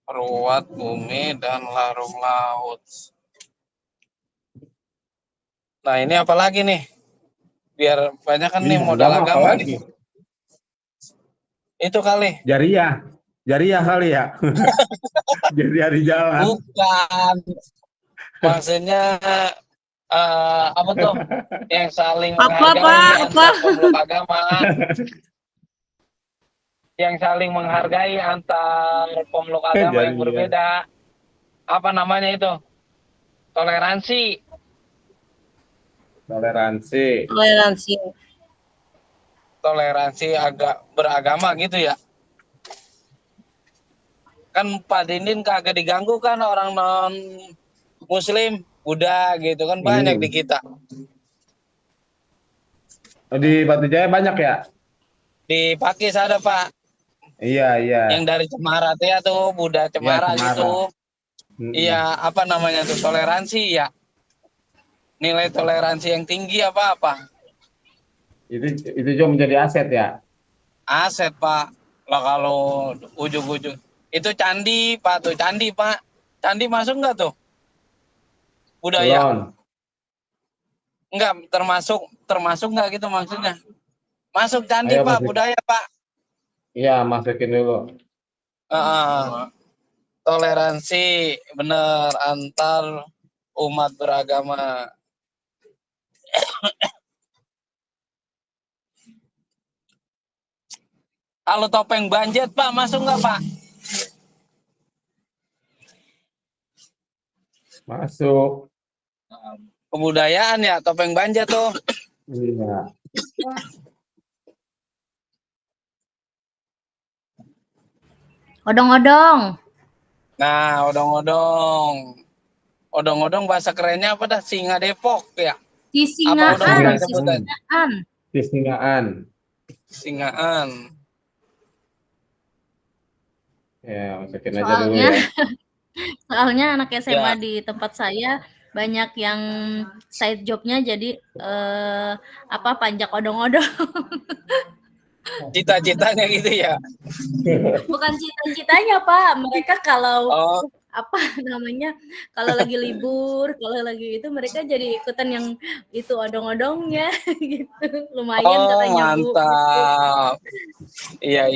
Ruat bumi dan larung laut. Nah ini apa lagi nih? Biar banyak kan nih modal agama nih. Itu kali. Jariah kali ya. Jariah di jalan. Bukan. Maksudnya apa tuh? Yang saling menghargai antar pemeluk agama. Yang saling menghargai antar pemeluk agama yang berbeda. Apa namanya itu? Toleransi. Toleransi beragama gitu ya. Kan Pak Dindin kagak diganggu kan orang non Muslim, Buddha gitu kan banyak di kita. Di Batu Jaya banyak ya? Di Pakis ada Pak. Iya. Yang dari Cemara tuh Buddha Cemara, Cemara. gitu. Iya, apa namanya tuh, toleransi ya. Nilai toleransi yang tinggi apa? Itu juga menjadi aset ya? Aset Pak. Lah kalau ujung-ujung itu candi Pak, tuh candi Pak. Candi masuk nggak tuh? Budaya. Belum. Enggak, termasuk nggak gitu maksudnya. Masuk candi Ayo, Pak, masuk. budaya Pak. Iya, masukin dulu. Toleransi benar antar umat beragama. Kalau topeng banjet Pak, masuk nggak Pak? Masuk. Kebudayaan ya, topeng banjet tuh. Iya. Odong-odong. Nah, odong-odong. Odong-odong bahasa kerennya apa dah? Singa Depok ya? Singaan. Ya, masukin aja dulu ya. Soalnya anak SMA di tempat saya banyak yang side jobnya jadi panjak odong-odong. Cita-citanya gitu ya? Bukan cita-citanya Pak, mereka kalau kalau lagi libur, kalau lagi itu mereka jadi ikutan yang itu odong-odongnya gitu. Lumayan katanya Bu. Mantap. Iya.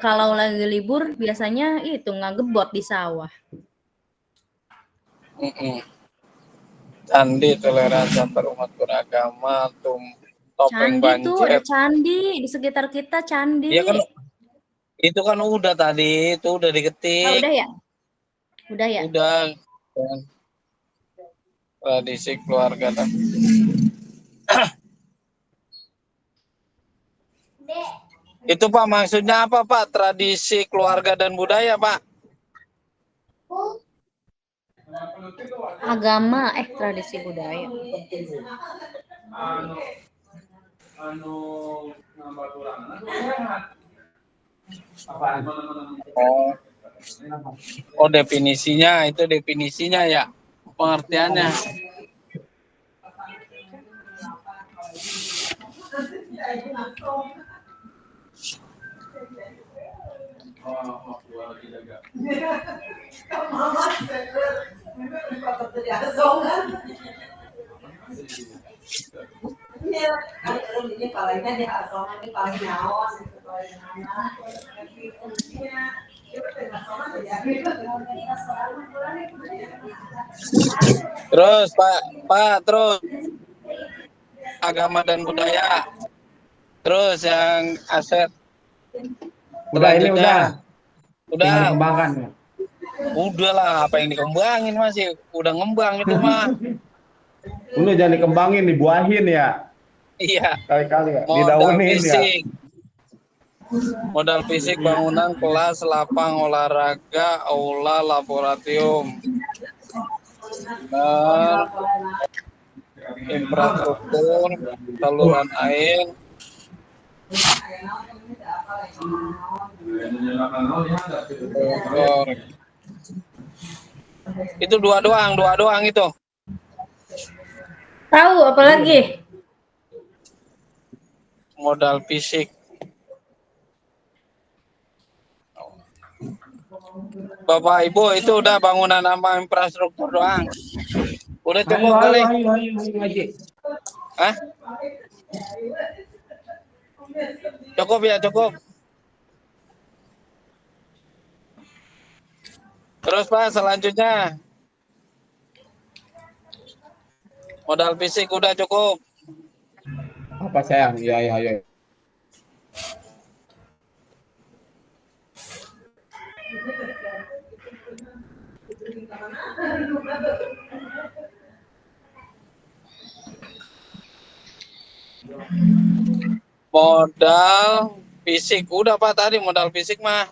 Kalau lagi libur biasanya itu ngegebot di sawah. Candi toleransi antar umat beragama, topeng banjet. Candi tuh ada candi di sekitar kita, candi. Iya kan, itu kan udah tadi, itu udah diketik. Udah ya? Udah. Tradisi keluarga dan itu Pak maksudnya apa Pak? Tradisi keluarga dan budaya Pak? Agama, tradisi budaya. Oh definisinya, itu definisinya ya, pengertiannya. Terus Pak, terus agama dan budaya. Terus yang aset Udah, ini selanjutnya. tinggal dikembangkan. Udah lah, apa yang dikembangin masih udah ngembang itu mah. Ini jangan dikembangin, dibuahin ya. Iya. Kali-kali ya, Modal didaunin ya. fisik. Modal fisik bangunan kelas, lapang olahraga, aula, laboratorium. Dan infrastruktur, saluran air. Itu dua doang itu. Tahu apa lagi? Modal fisik. Bapak Ibu itu udah bangunan sama infrastruktur doang. Udah cukup kali. Ayo. Hah? Cukup ya, cukup. Terus Pak, selanjutnya. Modal fisik udah cukup. Apa sayang? Ya. Modal fisik udah Pak tadi, modal fisik mah.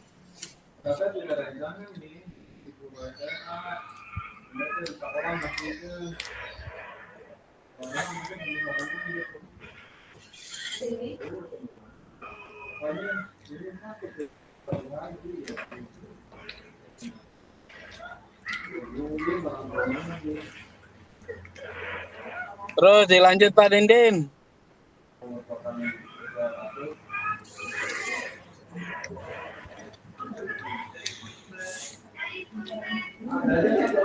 Terus dilanjut Pak Dindin.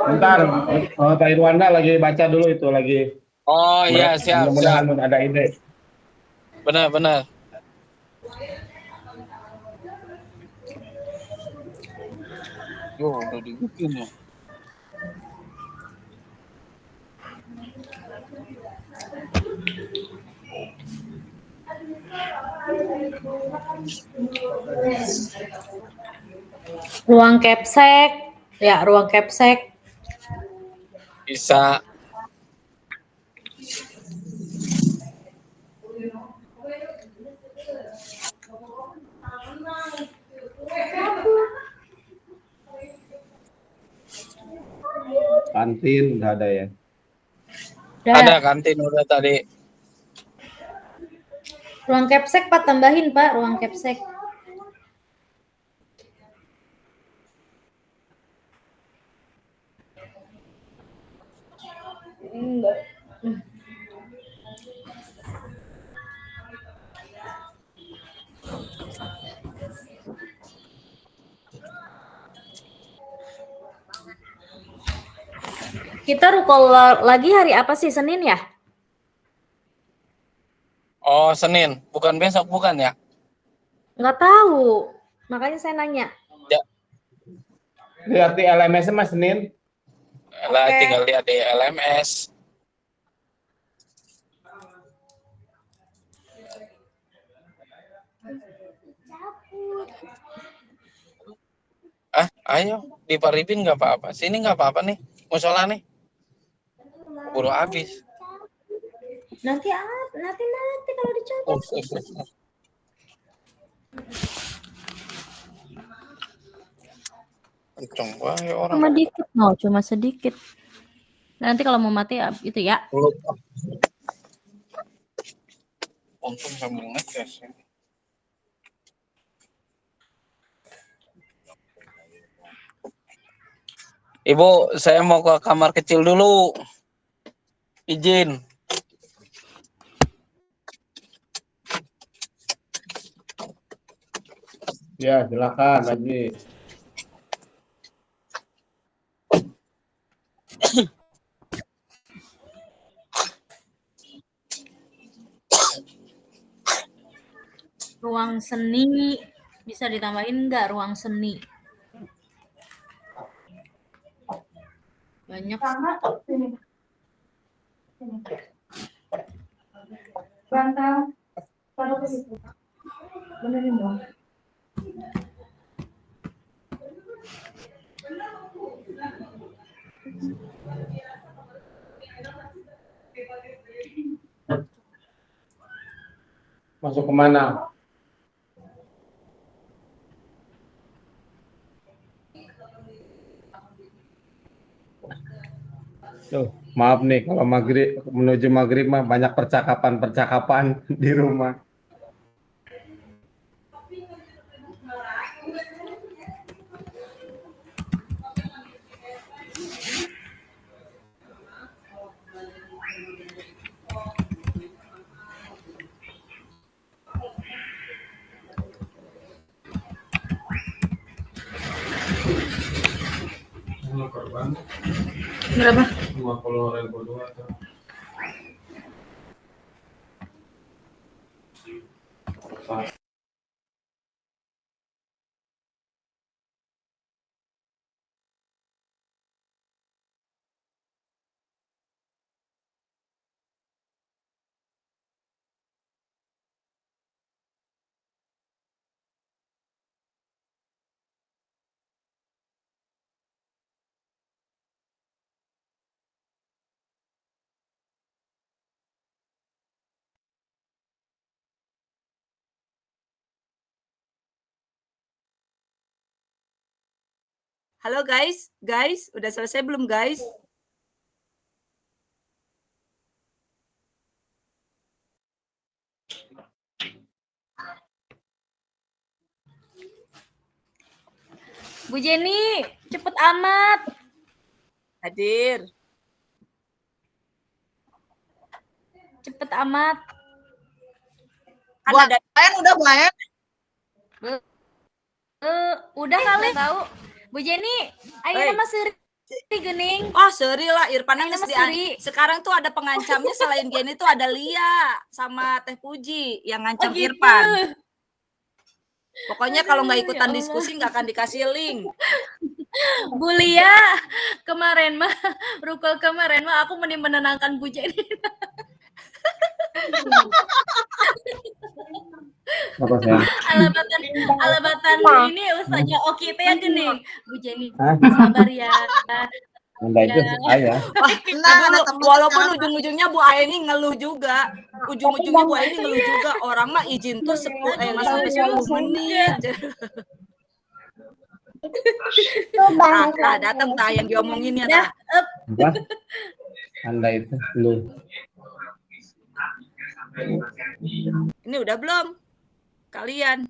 Bentar, Pak Irwanda lagi baca dulu itu lagi. Oh iya, siap. Mudah-mudahan ada ide. Benar. Yo, udah dibikin ya. Ruang capsek. Ya, ruang capsek. Bisa. Kantin udah ada ya. Ada kantin udah tadi. Ruang capsek Pak, tambahin Pak, ruang capsek. Kita rukol lagi hari apa sih? Senin ya? Oh, Senin. Bukan besok, bukan ya? Nggak tahu. Makanya saya nanya. Ya. Lihat di LMS Mas Senin. Lah, tinggal lihat di LMS. Ayo di Paripin nggak apa-apa. Sini nggak apa-apa nih. Musola nih. Buru habis. Nanti kalau dicopot. Orang. Cuma dikit, cuma sedikit. Nanti kalau mau mati itu ya. Untung sambil ngetes. Ibu, saya mau ke kamar kecil dulu. Izin. Ya, silakan Najmi. Ruang seni, bisa ditambahin nggak ruang seni? Banyak. Benerin dong. Masuk kemana? Tuh, maaf nih kalau menuju maghrib mah banyak percakapan di rumah. Berapa? 50.000 atau Halo guys, udah selesai belum guys? Bu Jenny, cepet amat. Hadir. Cepet amat. Bu Ayan udah Bu Ayan? Udah kali tahu. Bu Jenny, ayo nama Seri Gening. Oh, Seri lah, Irfan Ayo nama Seri. Seri. Sekarang tuh ada pengancamnya selain Jenny tuh ada Lia sama Teh Puji yang ngancam gitu. Irfan. Pokoknya kalau nggak Aduh, ikutan ya Allah. diskusi nggak akan dikasih link. Bu Lia, kemarin mah rukul kemarin mah aku mending menenangkan Bu Jenny. apa sayang? Alabatan ini usahanya oke teh ya gini. Bu Jenny, sabar ya. Anda itu saya. Walaupun ujung-ujungnya Bu Aini ngeluh juga. Ujung-ujungnya Bu Aini ngeluh juga. Orang mah izin tuh 10 nggak sampai 10 menit. Datang yang diomongin ya tah. Apa? Anda itu lu. Ini udah belum? Kalian?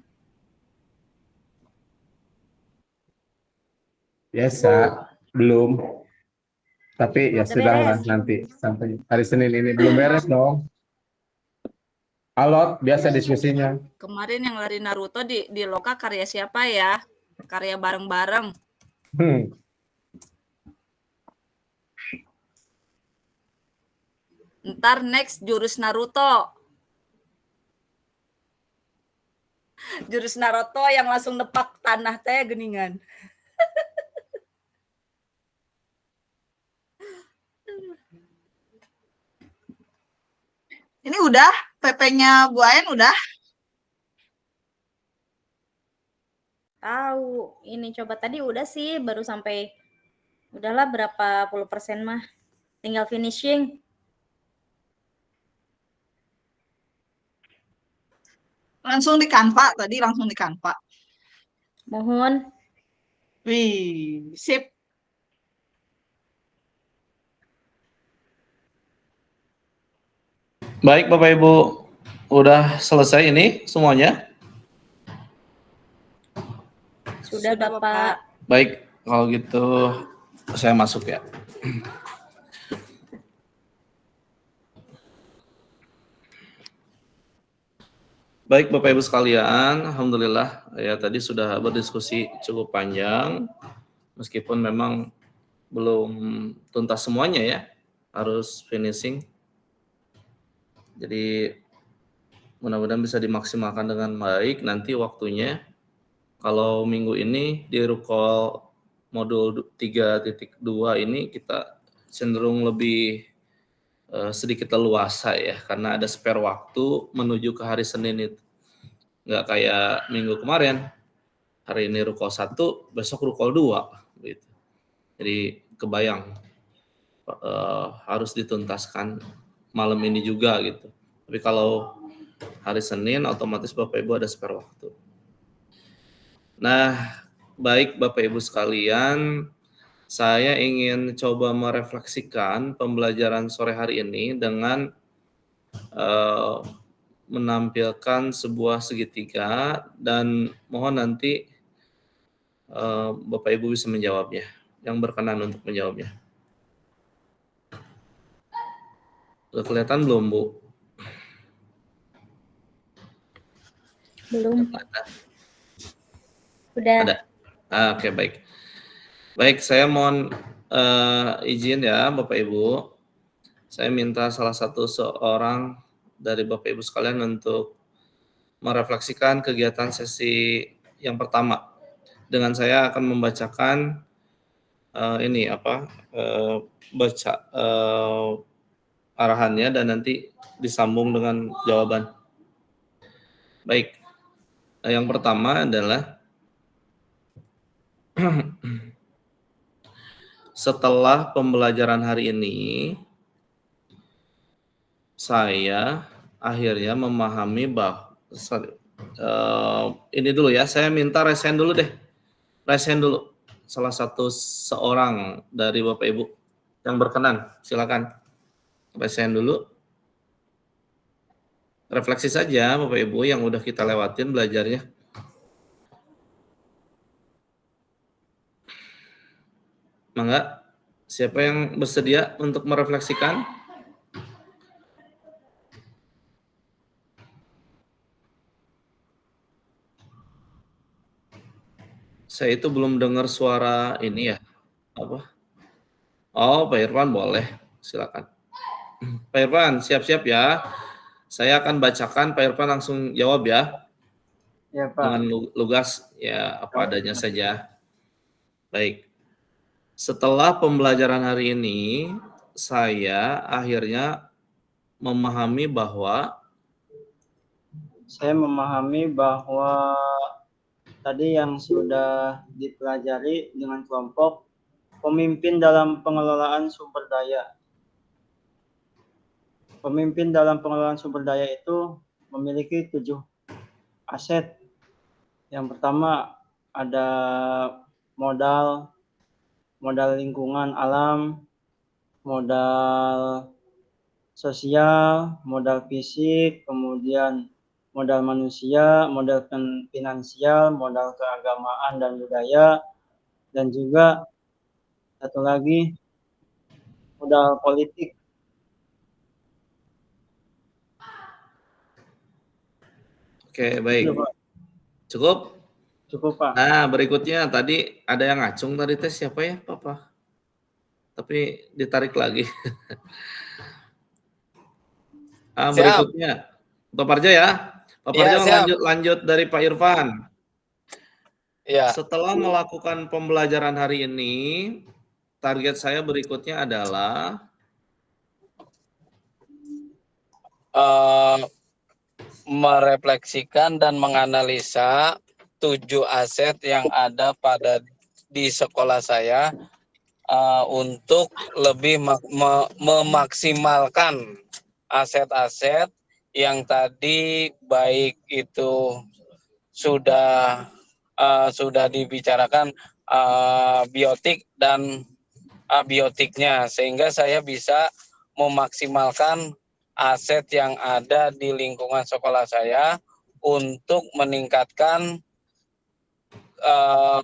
Biasa, belum. Tapi ya sudahlah nanti sampai hari Senin ini belum beres dong. Alot biasa diskusinya. Kemarin yang lari Naruto di Loka karya siapa ya? Karya bareng-bareng. Ntar next jurus Naruto. Jurus Naruto yang langsung nepak tanah teh geningan. Ini udah PP-nya Bu Ayan udah? Tahu, ini coba tadi udah sih baru sampai udahlah berapa puluh persen mah. Tinggal finishing. Langsung di Canva tadi, langsung di Canva. Mohon. Wih, sip. Baik Bapak Ibu, udah selesai ini semuanya? Sudah Bapak. Baik, kalau gitu saya masuk ya. Baik Bapak Ibu sekalian, alhamdulillah ya tadi sudah berdiskusi cukup panjang, meskipun memang belum tuntas semuanya ya, harus finishing. Jadi mudah-mudahan bisa dimaksimalkan dengan baik nanti waktunya. Kalau minggu ini di Rukol modul 3.2 ini kita cenderung lebih sedikit leluasa ya, karena ada spare waktu menuju ke hari Senin itu. Nggak kayak minggu kemarin, hari ini Rukol 1, besok Rukol 2 gitu. Jadi kebayang harus dituntaskan malam ini juga gitu. Tapi kalau hari Senin otomatis Bapak Ibu ada spare waktu. Nah, baik Bapak Ibu sekalian, saya ingin coba merefleksikan pembelajaran sore hari ini dengan menampilkan sebuah segitiga dan mohon nanti Bapak Ibu bisa menjawabnya, yang berkenan untuk menjawabnya. Udah kelihatan belum, Bu? Belum. Udah. Ada. Oke, baik. Baik, saya mohon izin ya Bapak Ibu. Saya minta salah satu seorang dari Bapak Ibu sekalian untuk merefleksikan kegiatan sesi yang pertama. Dengan saya akan membacakan baca arahannya dan nanti disambung dengan jawaban. Baik, yang pertama adalah setelah pembelajaran hari ini, saya akhirnya memahami ini dulu ya, saya minta resen dulu deh. Resen dulu. Salah satu seorang dari Bapak Ibu yang berkenan, silakan. Resen dulu. Refleksi saja Bapak Ibu yang udah kita lewatin belajarnya. Mangga, siapa yang bersedia untuk merefleksikan? Saya itu belum dengar suara ini ya. Apa? Oh, Pak Irfan boleh. Silakan. Pak Irfan, siap-siap ya. Saya akan bacakan, Pak Irfan langsung jawab ya. Ya, Pak. Dengan lugas, ya apa adanya saja. Baik. Setelah pembelajaran hari ini, saya akhirnya memahami bahwa tadi yang sudah dipelajari dengan kelompok pemimpin dalam pengelolaan sumber daya. Pemimpin dalam pengelolaan sumber daya itu memiliki 7 aset. Yang pertama ada modal lingkungan alam, modal sosial, modal fisik, kemudian modal manusia, modal finansial, modal keagamaan dan budaya, dan juga satu lagi modal politik. Oke, baik. Cukup? Cukup, Pak. Nah, berikutnya tadi ada yang ngacung tadi tes siapa ya, Papa? Tapi ditarik lagi. Berikutnya Pak Parja ya. Pak Parja lanjut dari Pak Irfan. Ya. Setelah melakukan pembelajaran hari ini, target saya berikutnya adalah merefleksikan dan menganalisa 7 aset yang ada di sekolah saya untuk lebih memaksimalkan aset-aset yang tadi baik itu sudah dibicarakan biotik dan abiotiknya, sehingga saya bisa memaksimalkan aset yang ada di lingkungan sekolah saya untuk meningkatkan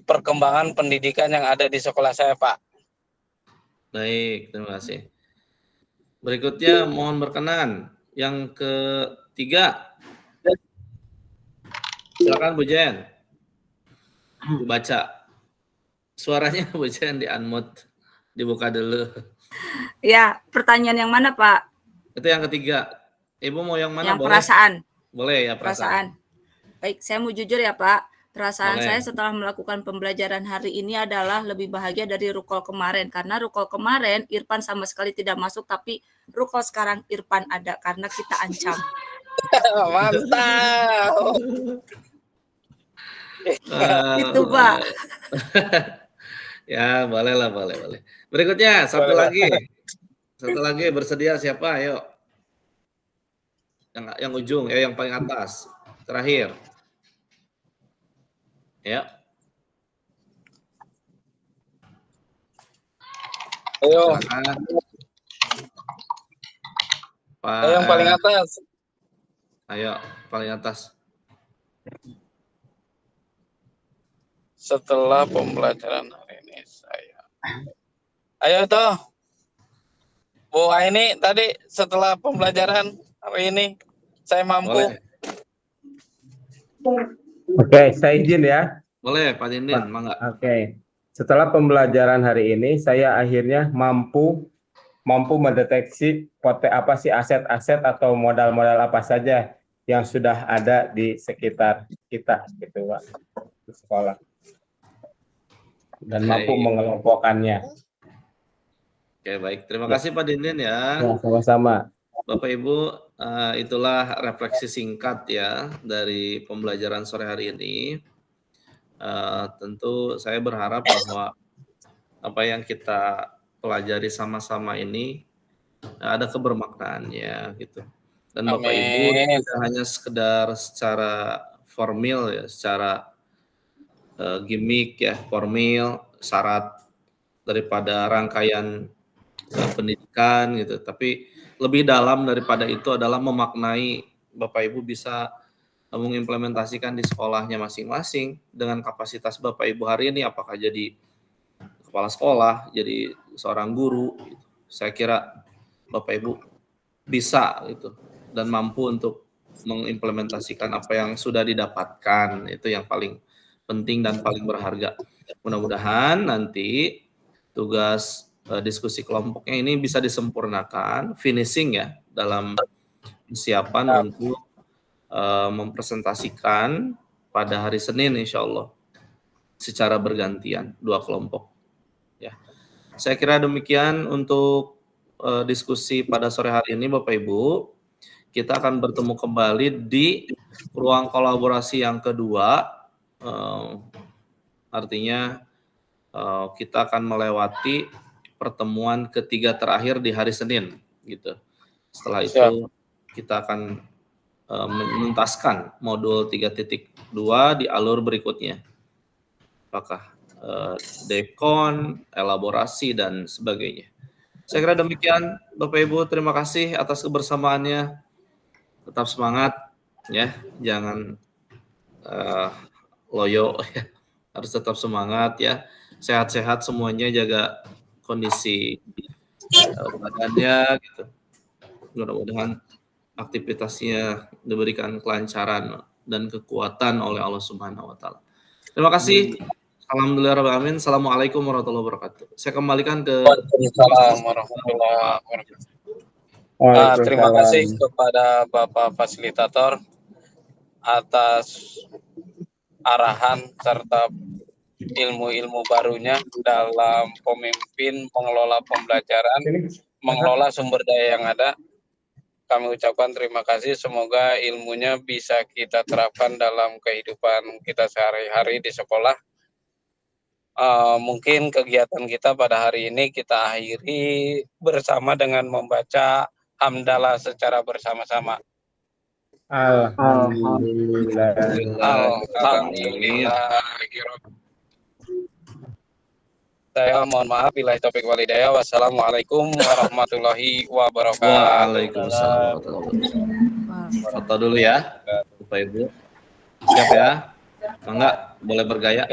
perkembangan pendidikan yang ada di sekolah saya, Pak. Baik, terima kasih. Berikutnya mohon berkenan yang ketiga. Silakan Bu Jen. Dibaca. Suaranya Bu Jen di-unmute. Dibuka dulu. Ya, pertanyaan yang mana, Pak? Itu yang ketiga. Ibu mau yang mana? Yang Boleh? perasaan. Boleh ya perasaan. Baik, saya mau jujur ya, Pak. Perasaan Boleh. saya setelah melakukan pembelajaran hari ini adalah lebih bahagia dari rukol kemarin. Karena rukol kemarin Irfan sama sekali tidak masuk, tapi rukol sekarang Irfan ada karena kita ancam. Mantap. Itu, Pak. Ya, boleh lah, boleh. Berikutnya, satu lagi bersedia siapa? Ayo. Yang ujung, yang paling atas. Terakhir. Ya. Ayo. Silakan. Pak, Ayo yang paling atas. Ayo, paling atas. Setelah pembelajaran hari ini saya. Ayo toh. Bu Aini tadi setelah pembelajaran hari ini saya mampu. Boleh. Oke, saya izin ya. Boleh, Pak Dindin, mangga. Oke. Setelah pembelajaran hari ini, saya akhirnya mampu mendeteksi aset-aset atau modal-modal apa saja yang sudah ada di sekitar kita, gitu, Pak, di sekolah. Dan mampu mengelompokkannya. Oke, baik. Terima kasih Pak Dindin ya. Sama-sama. Bapak Ibu, itulah refleksi singkat ya dari pembelajaran sore hari ini. Tentu saya berharap bahwa apa yang kita pelajari sama-sama ini ada kebermaknaannya gitu. Dan Bapak Ibu tidak hanya sekedar secara formil ya, secara gimmick ya, formil, syarat daripada rangkaian pendidikan gitu, tapi lebih dalam daripada itu adalah memaknai Bapak Ibu bisa mengimplementasikan di sekolahnya masing-masing dengan kapasitas Bapak Ibu hari ini, apakah jadi kepala sekolah, jadi seorang guru gitu. Saya kira Bapak Ibu bisa gitu dan mampu untuk mengimplementasikan apa yang sudah didapatkan, itu yang paling penting dan paling berharga. Mudah-mudahan nanti tugas diskusi kelompoknya ini bisa disempurnakan, finishing ya, dalam persiapan untuk mempresentasikan pada hari Senin insya Allah secara bergantian 2 kelompok. Ya, saya kira demikian untuk diskusi pada sore hari ini, Bapak Ibu. Kita akan bertemu kembali di ruang kolaborasi yang kedua. Artinya kita akan melewati pertemuan ketiga terakhir di hari Senin, gitu. Setelah itu kita akan menuntaskan modul 3.2 di alur berikutnya. Apakah dekon, elaborasi, dan sebagainya. Saya kira demikian, Bapak Ibu. Terima kasih atas kebersamaannya. Tetap semangat, ya. Jangan loyo, ya. Harus tetap semangat, ya. Sehat-sehat semuanya, jaga kondisi badannya, gitu. Mudah-mudahan aktivitasnya diberikan kelancaran dan kekuatan oleh Allah Subhanahu wa taala. Terima kasih. Alhamdulillahirrahmanirrahim. Assalamualaikum warahmatullahi wabarakatuh. Saya kembalikan ke Waalaikumsalam warahmatullahi wabarakatuh. Terima kasih kepada Bapak Fasilitator atas arahan serta ilmu-ilmu barunya dalam pemimpin mengelola pembelajaran, mengelola sumber daya yang ada. Kami ucapkan terima kasih, semoga ilmunya bisa kita terapkan dalam kehidupan kita sehari-hari di sekolah. Mungkin kegiatan kita pada hari ini kita akhiri bersama dengan membaca hamdalah secara bersama-sama. Alhamdulillah. Saya mohon maaf bila topik walidaya. Wassalamualaikum warahmatullahi wabarakatuh. Waalaikumsalam warahmatullahi wabarakatuh. Foto dulu ya, Bapak Ibu. Siap ya? Mangga, boleh bergaya.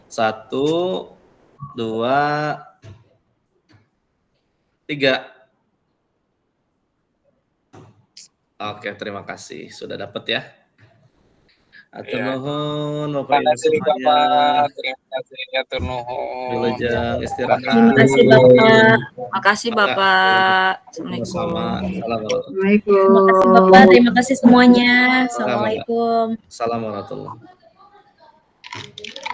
1, 2, 3. Oke, terima kasih. Sudah dapat ya. Atur Ya. nuhun Bapak Terima Ibu kasih semuanya. Bapak. Terima kasih ya nuhun. Wilujeng istirahat. Terima kasih Bapak. Makasih Mangga. Bapak. Sama-sama. Assalamualaikum. Assalamualaikum. Terima kasih Bapak, terima kasih semuanya. Mangga, mangga. Assalamualaikum. Assalamualaikum warahmatullahi wabarakatuh.